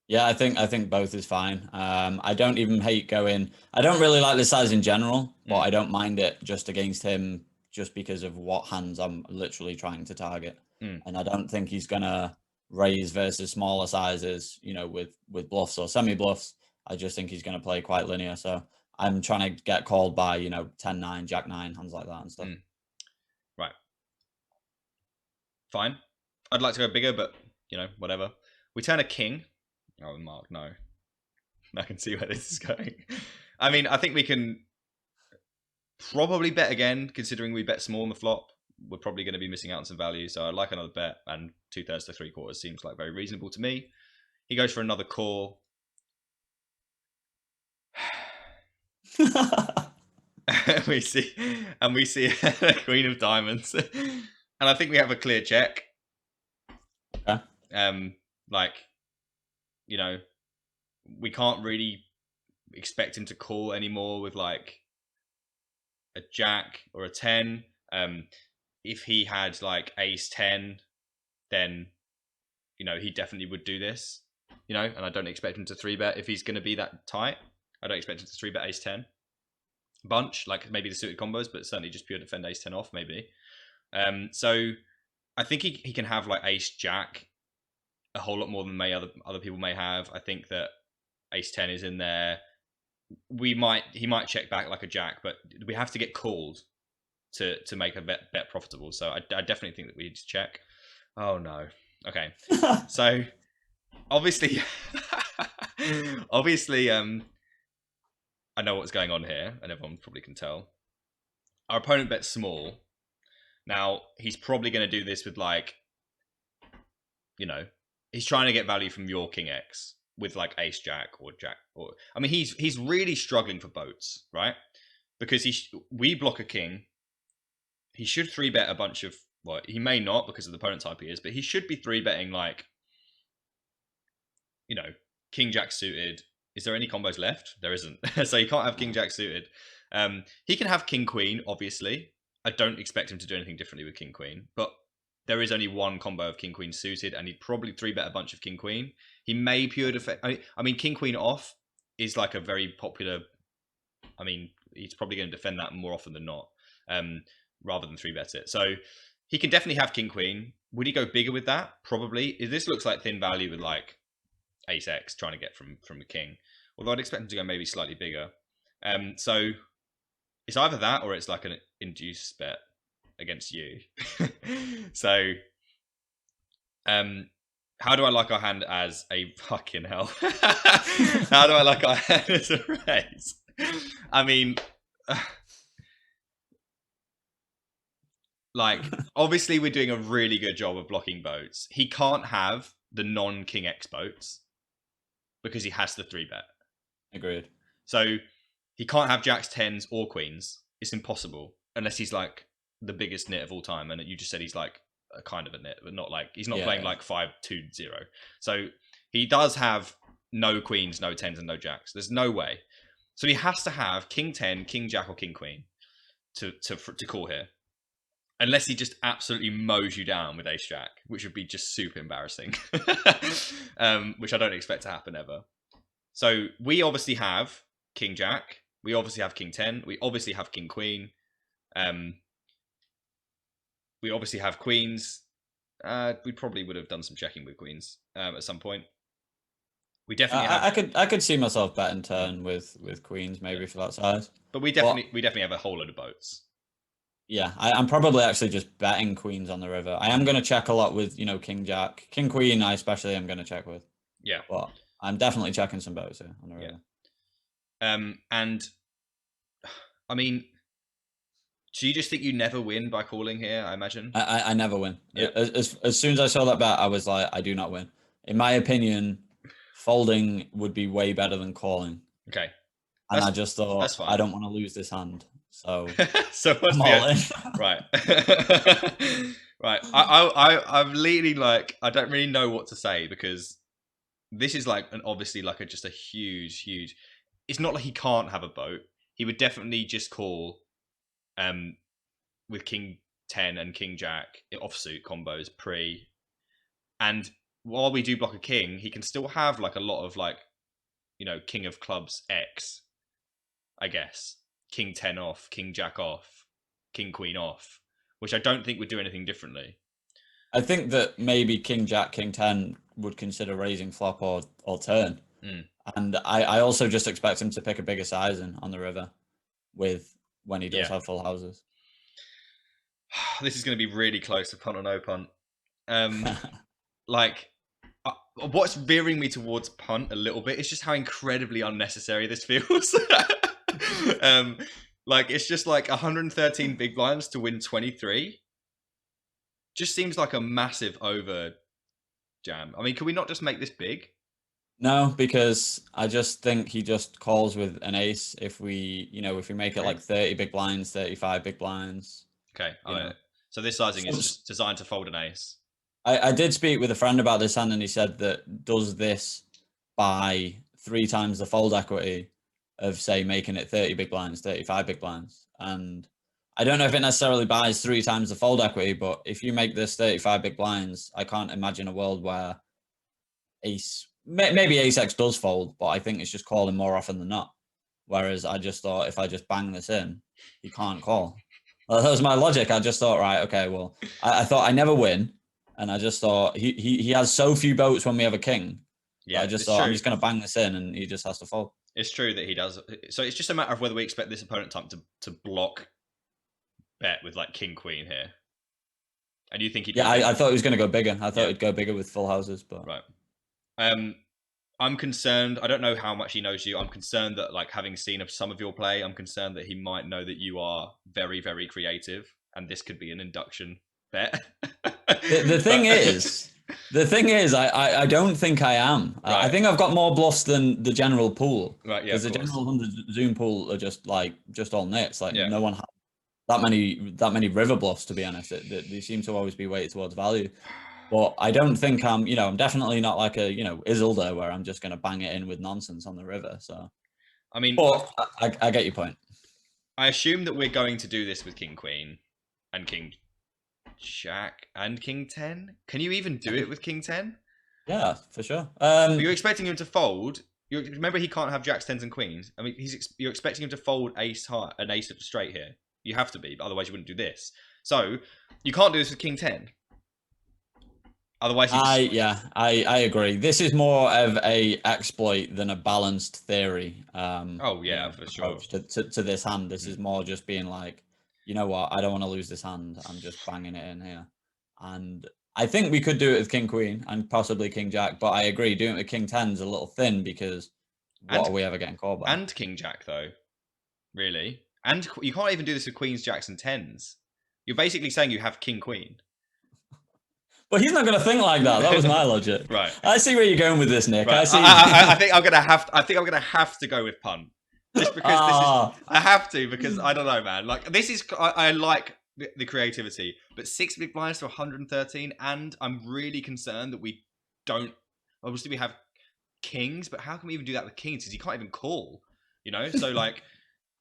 Speaker 2: Yeah, I think both is fine. I don't even hate going. I don't really like this size in general, but I don't mind it just against him, just because of what hands I'm literally trying to target. And I don't think he's gonna raise versus smaller sizes, with bluffs or semi bluffs. I just think he's gonna play quite linear. So I'm trying to get called by 10-9, Jack 9, hands like that and stuff.
Speaker 1: Right. Fine. I'd like to go bigger, but whatever. We turn a king. Oh, Mark, no. I can see where this is going. I mean, I think we can probably bet again, considering we bet small on the flop. We're probably going to be missing out on some value, so I'd like another bet, and 2/3 to 3/4 seems like very reasonable to me. He goes for another call. we see the Queen of Diamonds, and I think we have a clear check.
Speaker 2: Okay.
Speaker 1: We can't really expect him to call anymore with like a Jack or a 10. If he had like Ace 10, then he definitely would do this. And I don't expect him to 3-bet if he's going to be that tight. I don't expect him to 3-bet Ace 10. bunch, like maybe the suited combos, but certainly just pure defend ace 10 off, maybe. So I think he can have like ace jack a whole lot more than other people may have. I think that ace 10 is in there. He might check back like a jack, but we have to get called to make a bet profitable. So I definitely think that we need to check. Oh no. Okay. So obviously I know what's going on here, and everyone probably can tell. Our opponent bets small. Now, he's probably going to do this with like, he's trying to get value from your king X with like ace jack or jack, or I mean, he's really struggling for boats, right? Because we block a king. He should 3-bet a bunch of, well, he may not because of the opponent type he is, but he should be 3-betting like, king jack suited. Is there any combos left? There isn't. So he can't have king jack suited. He can have king queen, obviously. I don't expect him to do anything differently with king queen, but there is only one combo of king queen suited, and he'd probably 3-bet a bunch of king queen. He may pure defend. I mean, king queen off is like a very popular. I mean, he's probably going to defend that more often than not, rather than 3-bet it. So he can definitely have king queen. Would he go bigger with that? Probably. This looks like thin value with like ace X trying to get from the king. Although I'd expect him to go maybe slightly bigger. So it's either that or it's like an induced bet against you. So how do I like our hand as a fucking hell? How do I like our hand as a raise? I mean, like, obviously we're doing a really good job of blocking boats. He can't have the non-king X boats because he has the 3-bet.
Speaker 2: Agreed.
Speaker 1: So he can't have jacks, 10s, or queens. It's impossible unless he's like the biggest nit of all time. And you just said he's like a kind of a nit, but not like he's not playing like 5-2-0. So he does have no queens, no 10s, and no jacks. There's no way. So he has to have king 10, king jack, or king queen to call here. Unless he just absolutely mows you down with ace jack, which would be just super embarrassing. Which I don't expect to happen ever. So we obviously have king jack. We obviously have king 10. We obviously have king queen. We obviously have queens. We probably would have done some checking with queens at some point. We definitely have.
Speaker 2: I could see myself betting turn with queens maybe for that size.
Speaker 1: But we definitely have a whole load of boats.
Speaker 2: Yeah, I'm probably actually just betting queens on the river. I am going to check a lot with, king jack. King queen, I especially am going to check with.
Speaker 1: Yeah.
Speaker 2: But I'm definitely checking some boats here on the river.
Speaker 1: And, I mean, do you just think you never win by calling here, I imagine?
Speaker 2: I never win.
Speaker 1: Yeah.
Speaker 2: As soon as I saw that bet, I was like, I do not win. In my opinion, folding would be way better than calling.
Speaker 1: Okay.
Speaker 2: And I just thought, I don't want to lose this hand. So,
Speaker 1: so what's right. Right. I'm leaning like, I don't really know what to say because this is like obviously like just a huge. It's not like he can't have a boat. He would definitely just call with king 10 and king jack offsuit combos pre. And while we do block a king, he can still have like a lot of like, king of clubs X, I guess. King 10 off, king jack off, king queen off, which I don't think would do anything differently.
Speaker 2: I think that maybe king jack, king 10 would consider raising flop or turn. And I also just expect him to pick a bigger sizing on the river when he does have full houses.
Speaker 1: This is going to be really close to punt or no punt. Like, what's veering me towards punt a little bit is just how incredibly unnecessary this feels. Like, it's just like 113 big blinds to win 23. Just seems like a massive over jam. I mean, can we not just make this big?
Speaker 2: No, because I just think he just calls with an ace if we make it like 30 big blinds, 35 big blinds.
Speaker 1: Okay. So this sizing is just designed to fold an ace.
Speaker 2: I did speak with a friend about this hand, and he said that does this by 3 times the fold equity of, say, making it 30 big blinds, 35 big blinds. And I don't know if it necessarily buys 3 times the fold equity, but if you make this 35 big blinds, I can't imagine a world where maybe ace X does fold, but I think it's just calling more often than not. Whereas I just thought if I just bang this in, he can't call. That was my logic. I just thought, right, okay, well, I thought I never win. And I just thought he has so few boats when we have a king.
Speaker 1: Yeah,
Speaker 2: I just
Speaker 1: it's
Speaker 2: thought I'm
Speaker 1: true.
Speaker 2: just going to bang this in and he just has to fold.
Speaker 1: It's true that he does. So it's just a matter of whether we expect this opponent type to block bet with like king queen here. And you think he'd
Speaker 2: Yeah, I thought he was going to go bigger. I thought he'd go bigger with full houses, but
Speaker 1: right. I'm concerned. I don't know how much he knows you. I'm concerned that, like, having seen some of your play, I'm concerned that he might know that you are very, very creative, and this could be an induction bet.
Speaker 2: the thing is, I don't think I am.
Speaker 1: Right.
Speaker 2: I think I've got more bluffs than the general pool.
Speaker 1: Right. Yeah.
Speaker 2: Because the general 100 Zoom pool are just all nits. Like no one has that many river bluffs, to be honest. They seem to always be weighted towards value. But I don't think I'm definitely not like a, Isildur where I'm just going to bang it in with nonsense on the river. So,
Speaker 1: I mean,
Speaker 2: but I get your point.
Speaker 1: I assume that we're going to do this with king queen and king jack and king 10. Can you even do it with king 10?
Speaker 2: Yeah, for sure.
Speaker 1: You're expecting him to fold. Remember, he can't have jacks, tens, and queens. I mean, you're expecting him to fold an ace straight here. You have to be, but otherwise you wouldn't do this. So you can't do this with king 10. Otherwise,
Speaker 2: I agree. This is more of a exploit than a balanced theory.
Speaker 1: For sure.
Speaker 2: To this hand, this is more just being like, you know what, I don't want to lose this hand. I'm just banging it in here, and I think we could do it with king queen and possibly king jack. But I agree, doing it with king 10 is a little thin because what are we ever getting called by?
Speaker 1: And king jack though, really, and you can't even do this with queens, jacks, and tens. You're basically saying you have king queen.
Speaker 2: But he's not going to think like that. That was my logic.
Speaker 1: Right.
Speaker 2: I see where you're going with this, Nick.
Speaker 1: Right.
Speaker 2: I see.
Speaker 1: I think I'm gonna have to go with punt, just because I have to, because I don't know, man. Like, this is I like the creativity, but 6 big blinds to 113, and I'm really concerned that we don't. Obviously, we have kings, but how can we even do that with kings? Because he can't even call. So like.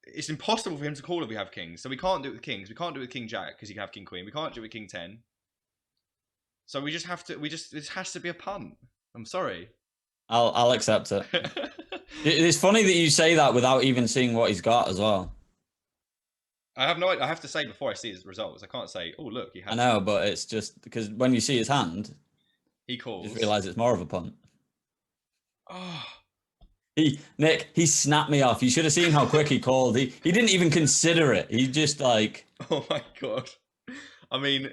Speaker 1: It's impossible for him to call if we have kings. So we can't do it with kings. We can't do it with king jack because he can have king queen. We can't do it with king 10. So we just have to. This has to be a punt. I'm sorry.
Speaker 2: I'll accept it. It's funny that you say that without even seeing what he's got as well.
Speaker 1: I have no idea. I have to say before I see his results. I can't say, oh look, he has.
Speaker 2: I know, but it's just because when you see his hand,
Speaker 1: he calls.
Speaker 2: You just realize it's more of a punt.
Speaker 1: Oh.
Speaker 2: Nick, he snapped me off. You should have seen how quick he called. He didn't even consider it. He just like.
Speaker 1: Oh my god! I mean,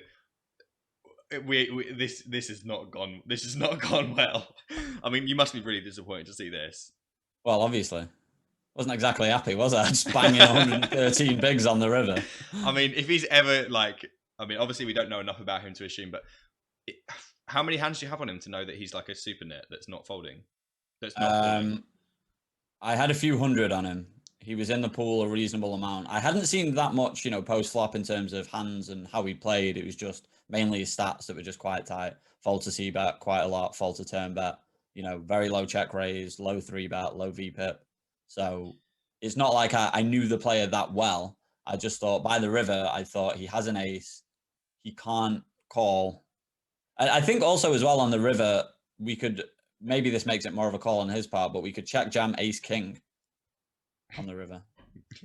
Speaker 1: this has not gone. This has not gone well. I mean, you must be really disappointed to see this.
Speaker 2: Well, obviously, wasn't exactly happy, was I? Just banging 113 bigs on the river.
Speaker 1: I mean, if he's ever obviously we don't know enough about him to assume, but how many hands do you have on him to know that he's like a super net that's not folding? That's not folding?
Speaker 2: I had a few hundred on him. He was in the pool a reasonable amount. I hadn't seen that much, post flop in terms of hands and how he played. It was just mainly his stats that were just quite tight. Fold to C bet quite a lot, fold to turn bet, very low check raise, low 3-bet, low VPIP. So it's not like I knew the player that well. I just thought by the river, I thought he has an ace. He can't call. I think also as well on the river, we could, maybe this makes it more of a call on his part, but we could check jam ace king on the river.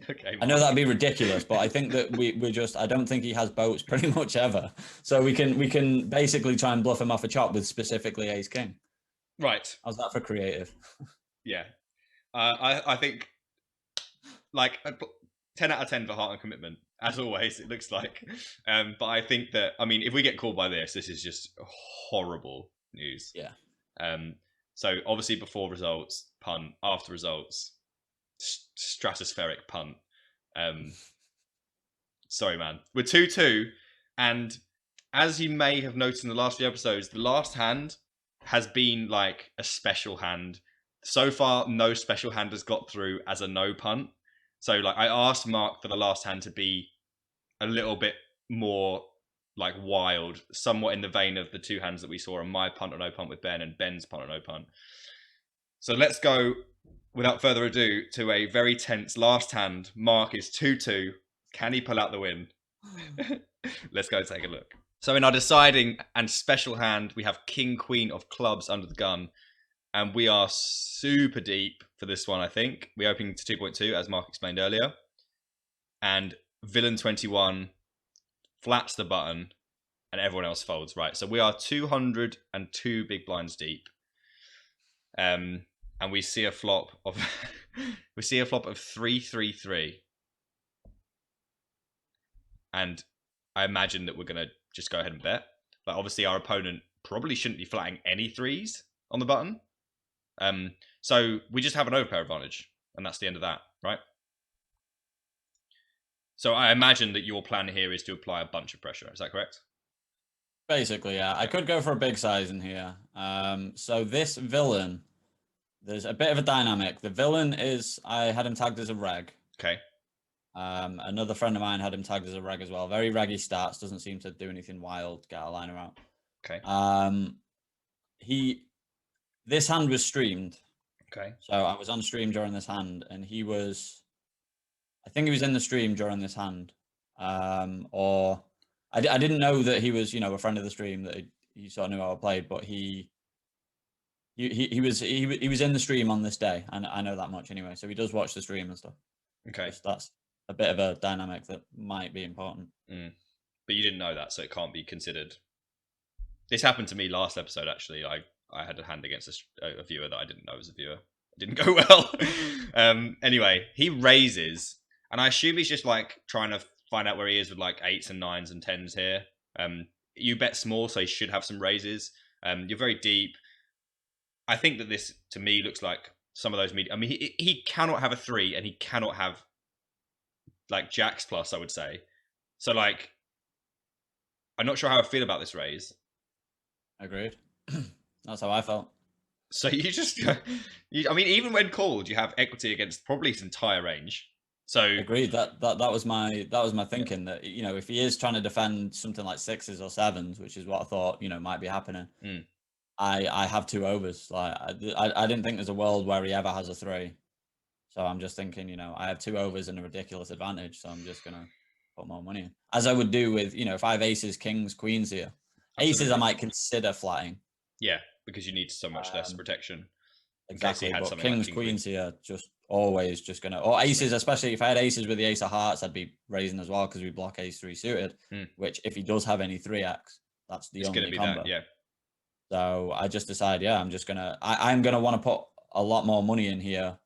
Speaker 1: Okay.
Speaker 2: I know that'd be ridiculous, but I think that we're just, I don't think he has boats pretty much ever. So we can basically try and bluff him off a chop with specifically ace king.
Speaker 1: Right.
Speaker 2: How's that for creative?
Speaker 1: Yeah. I think like 10 out of 10 for heart and commitment, as always, it looks like. But I think that, if we get called by this is just horrible news.
Speaker 2: Yeah.
Speaker 1: So obviously before results, punt. After results, stratospheric punt. Sorry, man. We're 2-2, and as you may have noticed in the last few episodes, the last hand has been like a special hand. So far, no special hand has got through as a no punt. So like I asked Mark for the last hand to be a little bit more like wild, somewhat in the vein of the two hands that we saw on my punt or no punt with Ben and Ben's punt or no punt. So let's go, without further ado, to a very tense last hand. Mark is 2-2. Can he pull out the win? Let's go take a look. So in our deciding and special hand, we have King Queen of clubs under the gun. and we are super deep for this one. I think we open to 2.2, as Mark explained earlier, and villain 21 flats the button, and everyone else folds. Right, so we are 202 big blinds deep, and we see a flop of we see a flop of 3-3-3, and I imagine that we're gonna just go ahead and bet. But obviously, our opponent probably shouldn't be flatting any threes on the button. So we just have an overpair advantage, and that's the end of that, right? So I imagine that your plan here is to apply a bunch of pressure. Is that correct?
Speaker 2: Basically, yeah. I could go for a big size in here. So this villain, there's a bit of a dynamic. The villain is, I had him tagged as a reg.
Speaker 1: Okay.
Speaker 2: Another friend of mine had him tagged as a reg as well. Very reggy stats. Doesn't seem to do anything wild. Get a liner out.
Speaker 1: Okay.
Speaker 2: This hand was streamed.
Speaker 1: Okay.
Speaker 2: So I was on stream during this hand, and I think he was in the stream during this hand. Or I didn't know that he was, a friend of the stream, that he sort of knew how I played, but he was in the stream on this day, and I know that much anyway. So he does watch the stream and stuff.
Speaker 1: Okay.
Speaker 2: That's a bit of a dynamic that might be important.
Speaker 1: But you didn't know that, so it can't be considered. This happened to me last episode, actually. I had a hand against a viewer that I didn't know was a viewer. It didn't go well. Anyway, he raises, and I assume he's just like trying to find out where he is with like 8s and 9s and 10s here. You bet small, so he should have some raises. You're very deep. I think that this, to me, looks like some of those I mean, he cannot have a 3, and he cannot have like jacks plus, I would say. So like, I'm not sure how I feel about this raise.
Speaker 2: Agreed. That's how I felt.
Speaker 1: So you just, I mean, even when called, you have equity against probably his entire range. So
Speaker 2: agreed. That was my thinking, that if he is trying to defend something like 6s or 7s, which is what I thought might be happening. I have 2 overs. Like I didn't think there's a world where he ever has a 3. So I'm just thinking, I have 2 overs and a ridiculous advantage. So I'm just gonna put more money in, as I would do with if I have aces, kings, queens here.
Speaker 1: Absolutely.
Speaker 2: Aces I might consider flatting.
Speaker 1: Yeah, because you need so much less protection.
Speaker 2: Exactly. But kings, like queens here, just always just gonna, or aces, especially if I had aces with the ace of hearts, I'd be raising as well, because we block ace 3 suited. Which if he does have any 3x, that's the only combo.
Speaker 1: That, yeah.
Speaker 2: So I just decide, I'm just gonna, I'm gonna want to put a lot more money in here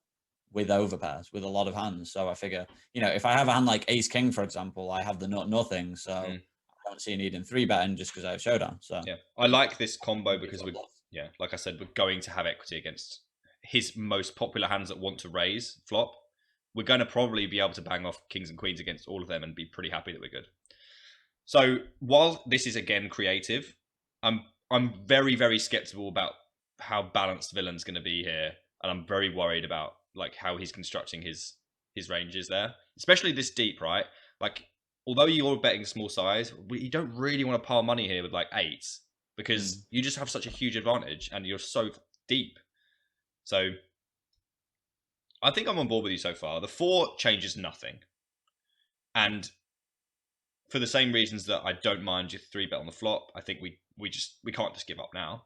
Speaker 2: with overpairs, with a lot of hands. So I figure, if I have a hand like ace king, for example, I have the nothing. So I don't see a need in 3 betting just because I have showdown. So
Speaker 1: yeah, I like this combo because like I said, we're going to have equity against his most popular hands that want to raise flop. We're going to probably be able to bang off kings and queens against all of them and be pretty happy that we're good. So while this is again creative, I'm very, very skeptical about how balanced villain's going to be here, and I'm very worried about like how he's constructing his ranges there, especially this deep, right? Like, although you're betting small size, you don't really want to pile money here with like 8s, because you just have such a huge advantage and you're so deep. So I think I'm on board with you so far. The 4 changes nothing, and for the same reasons that I don't mind your 3 bet on the flop, I think we can't just give up now.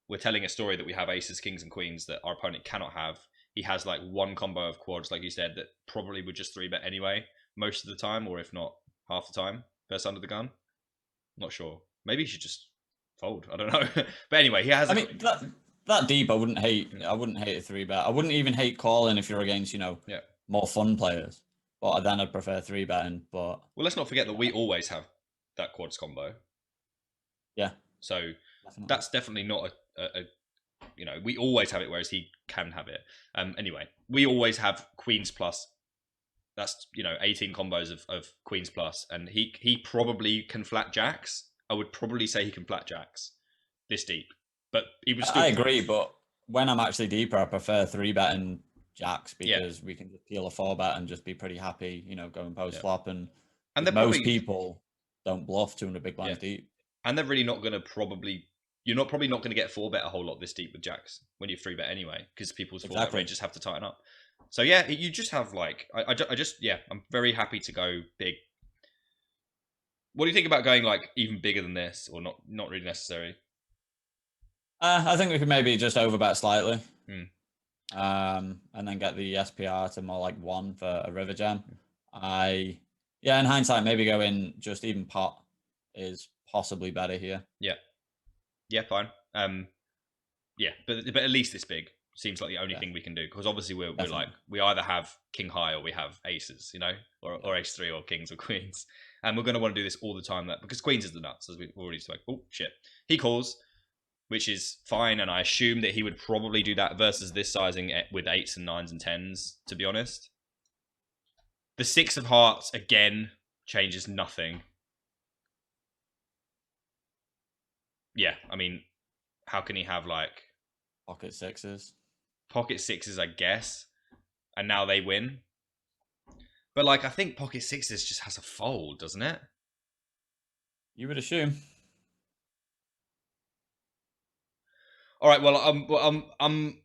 Speaker 1: We're telling a story that we have aces, kings, and queens that our opponent cannot have. He has like 1 combo of quads, like you said, that probably would just 3 bet anyway, most of the time, or if not half the time, first under the gun. Not sure. Maybe he should just fold. I don't know. But anyway, he has.
Speaker 2: I mean, that deep, I wouldn't hate a 3 bet. I wouldn't even hate calling if you're against more fun players. But then I'd prefer 3 betting. But
Speaker 1: well, let's not forget that we always have that quads combo.
Speaker 2: Yeah.
Speaker 1: So that's definitely not a we always have it, whereas he can have it. Anyway, we always have queens plus. That's 18 combos of queens plus, and he probably can flat jacks. I would probably say he can flat jacks this deep, but he was still.
Speaker 2: I agree, but when I'm actually deeper, I prefer 3 betting jacks, because we can just peel a 4 bet and just be pretty happy, going post flop, and most people don't bluff 200 big blinds deep,
Speaker 1: and they're really not going to you're probably not going to get 4 bet a whole lot this deep with jacks when you 3 bet anyway, because people's 4 bet ranges have to tighten up. So yeah, you just have like I'm very happy to go big. What do you think about going like even bigger than this, or not really necessary?
Speaker 2: I think we could maybe just overbet slightly.
Speaker 1: Hmm.
Speaker 2: And then get the SPR to more like 1 for a river gem. Yeah, in hindsight, maybe going just even pot is possibly better here.
Speaker 1: Yeah. Yeah, fine. Yeah, but at least this big seems like the only thing we can do, because obviously we're like, we either have king high or we have aces, you know, or ace three or kings or queens, and we're going to want to do this all the time, that because queens is the nuts, as we've already spoke. Oh shit, he calls, which is fine, and I assume that he would probably do that versus this sizing with eights and nines and tens, to be honest. The six of hearts again changes nothing. Yeah, I mean, how can he have like
Speaker 2: pocket sixes?
Speaker 1: Pocket sixes, I guess, and now they win. But like, I think pocket sixes just has a fold, doesn't it?
Speaker 2: You would assume.
Speaker 1: All right. Well,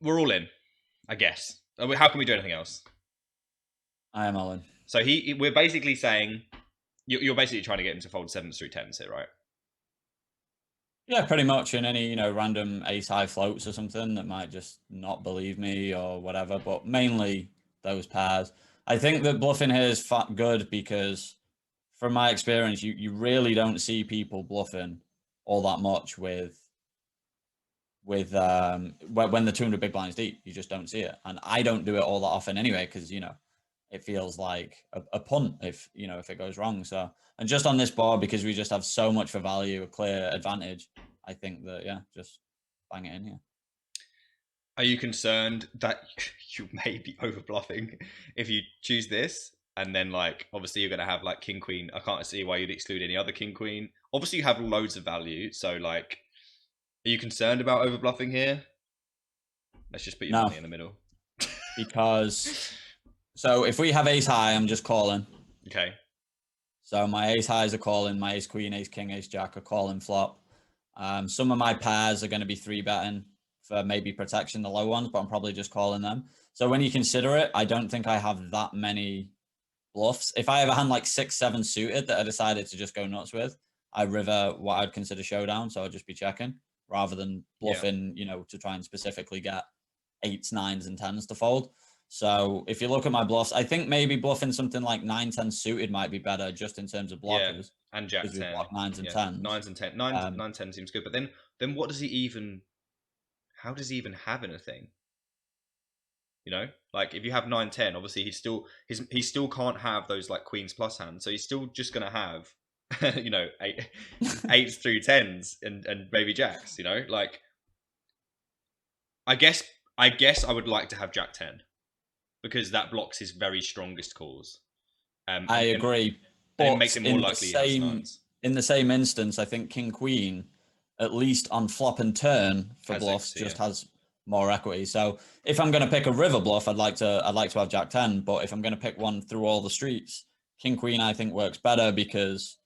Speaker 1: we're all in, I guess. How can we do anything else?
Speaker 2: I am all in.
Speaker 1: So we're basically saying you're basically trying to get him to fold sevens through tens here, right?
Speaker 2: Yeah, pretty much in any, random ace high floats or something that might just not believe me or whatever, but mainly those pairs. I think that bluffing here is good because from my experience, you really don't see people bluffing all that much with when the 200 big blinds deep. You just don't see it, and I don't do it all that often anyway because it feels like a punt if it goes wrong. So, and just on this board, because we just have so much for value, a clear advantage, I think that just bang it in here.
Speaker 1: Are you concerned that you may be over bluffing if you choose this? And then, like, obviously, you're going to have like king queen. I can't see why you'd exclude any other king queen. Obviously, you have loads of value. So, like, are you concerned about over bluffing here? Let's just put your money in the middle.
Speaker 2: Because so if we have ace high, I'm just calling.
Speaker 1: Okay.
Speaker 2: So my ace highs are calling. My ace queen, ace king, ace jack are calling flop. Some of my pairs are going to be 3-betting for maybe protection, the low ones, but I'm probably just calling them. So when you consider it, I don't think I have that many bluffs. If I have a hand like 6-7 suited that I decided to just go nuts with, I river what I'd consider showdown. So I'd just be checking rather than bluffing, to try and specifically get 8s, 9s, and 10s to fold. So if you look at my bluffs, I think maybe bluffing something like 9-10 suited might be better just in terms of blockers.
Speaker 1: Yeah, and jack 10.
Speaker 2: Block 9s and 10s.
Speaker 1: 9s and 10. 9, 10 seems good. But then what does he even... How does he even have anything? Like if you have 9-10, obviously he still can't have those like queens plus hands. So he's still just going to have, 8s through 10s and maybe jacks, like... I guess I would like to have jack 10 because that blocks his very strongest calls.
Speaker 2: I agree.
Speaker 1: But it makes it more likely
Speaker 2: in the same instance, I think king queen, at least on flop and turn for bluffs, has more equity. So if I'm going to pick a river bluff, I'd like to have jack 10. But if I'm going to pick one through all the streets, king queen I think works better because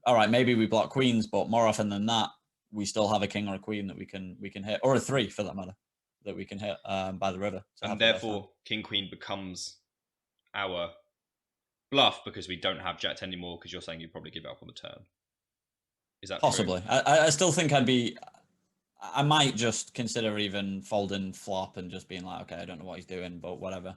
Speaker 2: all right, maybe we block queens, but more often than that, we still have a king or a queen that we can hit, or a 3 for that matter, that we can hit by the river.
Speaker 1: And therefore, king queen becomes our bluff because we don't have jack 10 anymore, because you're saying you'd probably give up on the turn. Is that
Speaker 2: possibly
Speaker 1: true?
Speaker 2: I still think I might just consider even folding flop and just being like, okay, I don't know what he's doing, but whatever.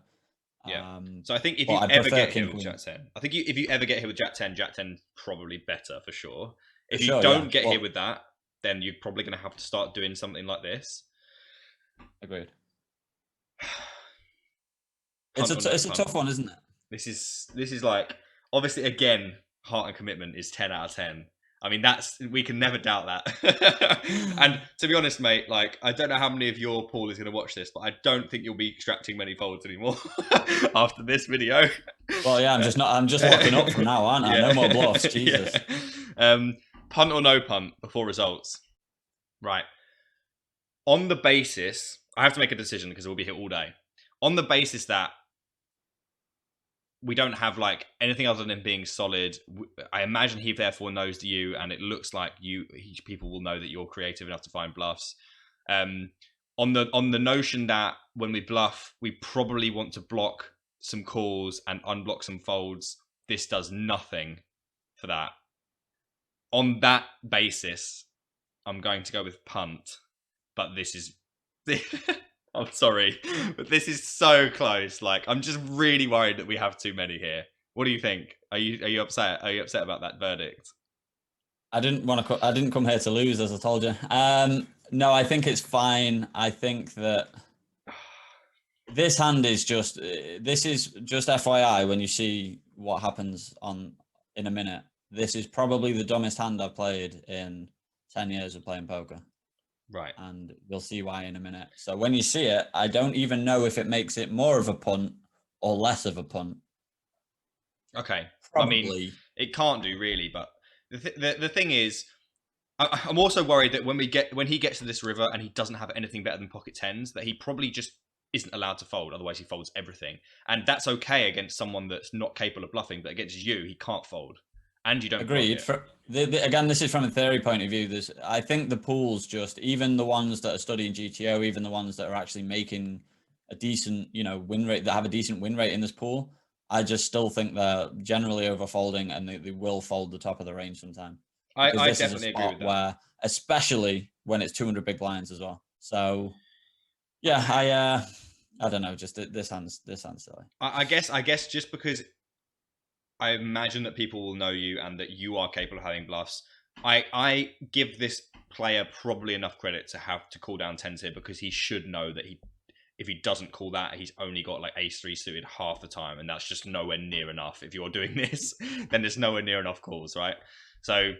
Speaker 1: Yeah. So I think if you ever get hit with jack 10, if you ever get hit with jack 10 probably better for sure. If you don't get hit with that, then you're probably going to have to start doing something like this.
Speaker 2: Agreed. It's a tough one, isn't it?
Speaker 1: This is like, obviously, again, heart and commitment is 10 out of 10. I mean, we can never doubt that. And to be honest, mate, like, I don't know how many of your pool is going to watch this, but I don't think you'll be extracting many folds anymore after this video.
Speaker 2: Well, yeah, I'm just locking up from now, aren't I? Yeah. No more bluffs, Jesus.
Speaker 1: Yeah. Punt or no punt before results. Right. On the basis, I have to make a decision because we'll be here all day. On the basis that we don't have like anything other than being solid, I imagine he therefore knows you, and it looks like people will know that you're creative enough to find bluffs. On the notion that when we bluff, we probably want to block some calls and unblock some folds. This does nothing for that. On that basis, I'm going to go with punt but this is. I'm sorry, but this is so close. Like, I'm just really worried that we have too many here. What do you think? Are you upset? Are you upset about that verdict?
Speaker 2: I didn't come here to lose, as I told you. No, I think it's fine. I think that this hand is just. This is just FYI. When you see what happens in a minute, this is probably the dumbest hand I've played in 10 years of playing poker.
Speaker 1: Right.
Speaker 2: And you'll see why in a minute. So when you see it, I don't even know if it makes it more of a punt or less of a punt.
Speaker 1: Okay.
Speaker 2: Probably.
Speaker 1: I mean, it can't do really, but the thing is, I'm also worried that when he gets to this river and he doesn't have anything better than pocket tens, that he probably just isn't allowed to fold. Otherwise, he folds everything, and that's okay against someone that's not capable of bluffing. But against you, he can't fold, and you don't.
Speaker 2: Agreed. Again, this is from a theory point of view. I think the pools, just even the ones that are studying GTO, even the ones that are actually making a decent, win rate, that have a decent win rate in this pool, I just still think they're generally overfolding, and they will fold the top of the range sometime.
Speaker 1: I definitely agree with that.
Speaker 2: Where, especially when it's 200 big blinds as well. So, yeah, I don't know. Just this hand's silly.
Speaker 1: I guess just because I imagine that people will know you and that you are capable of having bluffs. I give this player probably enough credit to have to call down tens here, because he should know that if he doesn't call that, he's only got like ace three suited half the time, and that's just nowhere near enough. If you're doing this, then there's nowhere near enough calls, right? So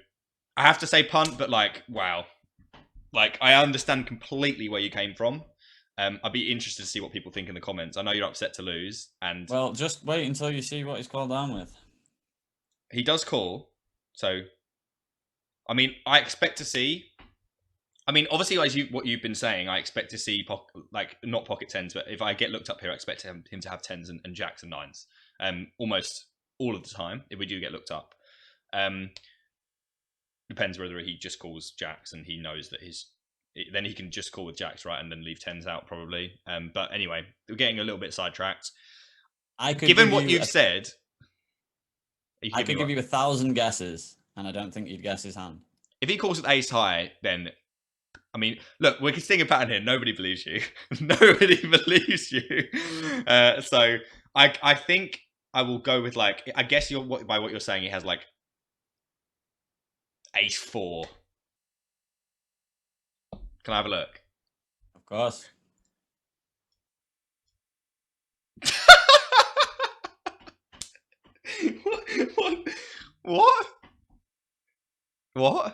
Speaker 1: I have to say punt, but like, wow. Like, I understand completely where you came from. I'd be interested to see what people think in the comments. I know you're upset to lose, and
Speaker 2: well, just wait until you see what he's called down with.
Speaker 1: He does call, so I mean, I expect to see. I mean, obviously, what you've been saying, I expect to see not pocket tens, but if I get looked up here, I expect him to have tens and jacks and nines, almost all of the time if we do get looked up. Depends whether he just calls jacks and he knows that then he can just call with jacks, right, and then leave tens out probably. But anyway, we're getting a little bit sidetracked. Given what you've said,
Speaker 2: I could give you 1,000 guesses, and I don't think you'd guess his hand.
Speaker 1: If he calls with ace high, then I mean, look, we're seeing a pattern here. Nobody believes you. Nobody believes you. So I think I will go with I guess by what you're saying, he has like ace four. Can I have a look?
Speaker 2: Of course.
Speaker 1: What?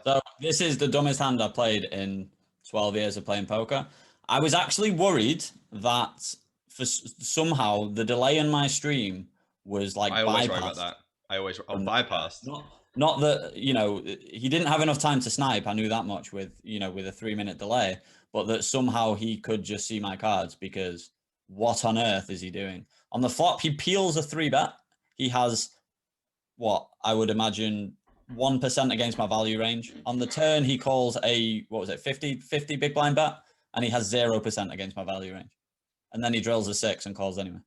Speaker 2: So this is the dumbest hand I played in 12 years of playing poker. I was actually worried that somehow the delay in my stream was like bypassed.
Speaker 1: I always worry about that. Bypassed.
Speaker 2: Not that, he didn't have enough time to snipe. I knew that much with a 3-minute delay, but that somehow he could just see my cards, because what on earth is he doing? On the flop, he peels a 3-bet. He has what I would imagine 1% against my value range. On the turn, he calls a 50 big blind bet, and he has 0% against my value range. And then he drills a 6 and calls anyway.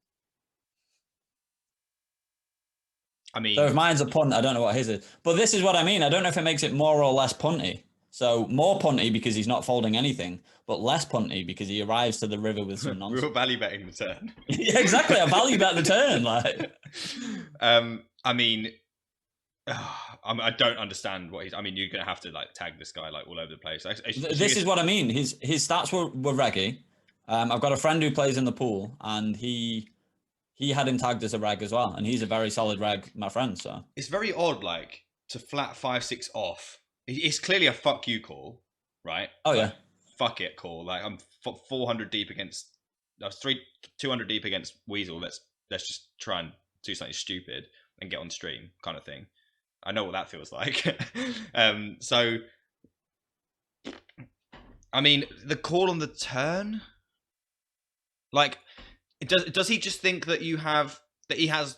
Speaker 1: I mean,
Speaker 2: so if mine's a punt, I don't know what his is. But this is what I mean. I don't know if it makes it more or less punty. So more punty because he's not folding anything, but less punty because he arrives to the river with some nonsense.
Speaker 1: We're value betting the turn.
Speaker 2: Yeah, exactly. I value bet the turn.
Speaker 1: I mean, I don't understand what he's. I mean, you're gonna have to tag this guy all over the place.
Speaker 2: This is what I mean. His stats were reggy. I've got a friend who plays in the pool, and he had him tagged as a reg as well, and he's a very solid reg, my friend. So
Speaker 1: it's very odd, to flat 5-6 off. It's clearly a fuck you call, right?
Speaker 2: Oh yeah,
Speaker 1: fuck it call. I'm 400 deep against. I was 200 deep against Weasel. Let's just try and do something stupid and get on stream, kind of thing. I know what that feels like. So, I mean, the call on the turn, does he just think that he has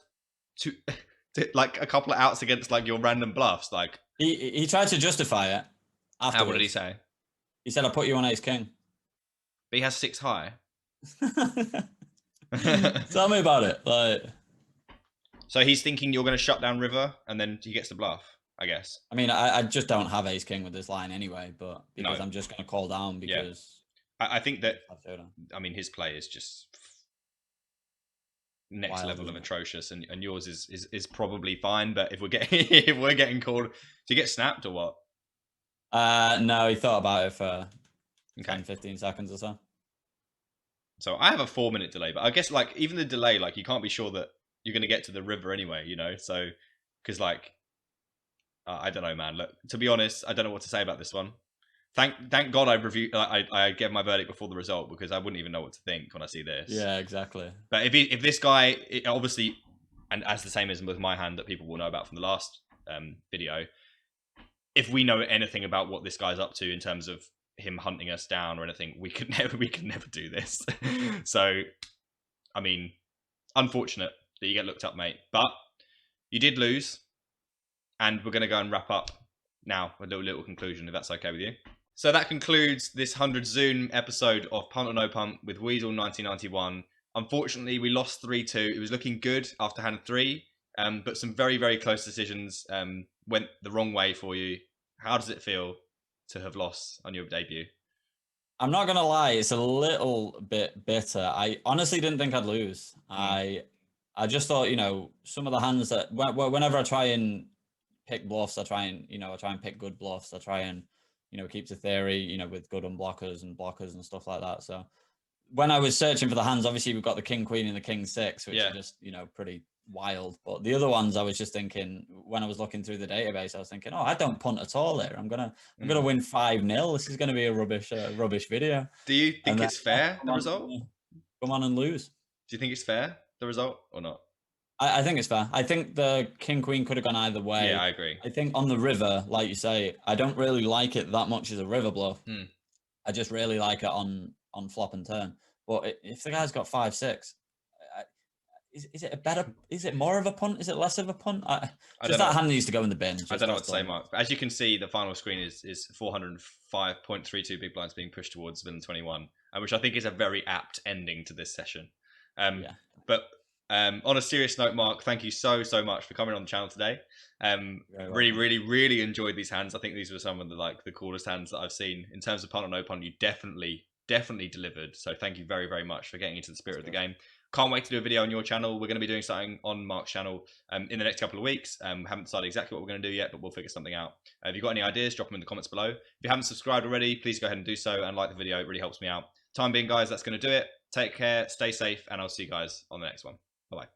Speaker 1: a couple of outs against your random bluffs?
Speaker 2: He tried to justify it. Afterwards.
Speaker 1: What did he say?
Speaker 2: He said, "I put you on ace king."
Speaker 1: But he has 6 high.
Speaker 2: Tell me about it.
Speaker 1: So he's thinking you're going to shut down river, and then he gets the bluff, I guess.
Speaker 2: I mean, I just don't have ace king with this line anyway, but because I'm just going to call down because
Speaker 1: I think that, I mean, his play is just next level of atrocious, and yours is probably fine. But if we're getting if we're getting called, do you get snapped or what?
Speaker 2: No, he thought about it for 10-15 seconds or so.
Speaker 1: So I have a 4-minute delay, but I guess like even the delay, like you can't be sure that you're going to get to the river anyway, you know. So because like I don't know, man. Look, to be honest, I don't know what to say about this one. Thank God I reviewed. I gave my verdict before the result, because I wouldn't even know what to think when I see this.
Speaker 2: Yeah, exactly.
Speaker 1: But if this guy, obviously, and as the same as with my hand that people will know about from the last video, if we know anything about what this guy's up to in terms of him hunting us down or anything, we could never do this. So, I mean, unfortunate that you get looked up, mate. But you did lose, and we're going to go and wrap up now with a little conclusion, if that's okay with you. So that concludes this 100 Zoom episode of Punt or No Punt with Weasel 1991. Unfortunately, we lost 3-2. It was looking good after hand 3, but some very, very close decisions went the wrong way for you. How does it feel to have lost on your debut?
Speaker 2: I'm not gonna lie, it's a little bit bitter. I honestly didn't think I'd lose. I just thought, you know, some of the hands that whenever I try and pick bluffs, I try and pick good bluffs. I try and, you know, keep to theory, you know, with good unblockers and blockers and stuff like that. So when I was searching for the hands, obviously we've got the king queen and the king 6, which are just, you know, pretty wild. But the other ones, I was just thinking, when I was looking through the database, I was thinking, oh, I don't punt at all here. I'm gonna win 5-0. This is gonna be a rubbish video.
Speaker 1: Do you think it's fair, the result?
Speaker 2: Come on and lose.
Speaker 1: Do you think it's fair, the result, or not?
Speaker 2: I think it's fair. I think the king queen could have gone either way.
Speaker 1: Yeah, I agree.
Speaker 2: I think on the river, like you say, I don't really like it that much as a river bluff. I just really like it on flop and turn. But if the guy's got 5-6, is it a better? Is it more of a punt? Is it less of a punt? That hand needs to go in the bin.
Speaker 1: I don't know what to say, Mark. As you can see, the final screen is 405.32 big blinds being pushed towards villain 21, which I think is a very apt ending to this session. But on a serious note, Mark, thank you so much for coming on the channel today. Really enjoyed these hands. I think these were some of the coolest hands that I've seen in terms of punt or no punt. You definitely delivered. So thank you very much for getting into the spirit of the game. Can't wait to do a video on your channel. We're going to be doing something on Mark's channel in the next couple of weeks. Haven't decided exactly what we're going to do yet, but we'll figure something out. If you've got any ideas, drop them in the comments below. If you haven't subscribed already, please go ahead and do so and like the video. It really helps me out. Time being, guys, that's going to do it. Take care, stay safe, and I'll see you guys on the next one. Bye-bye.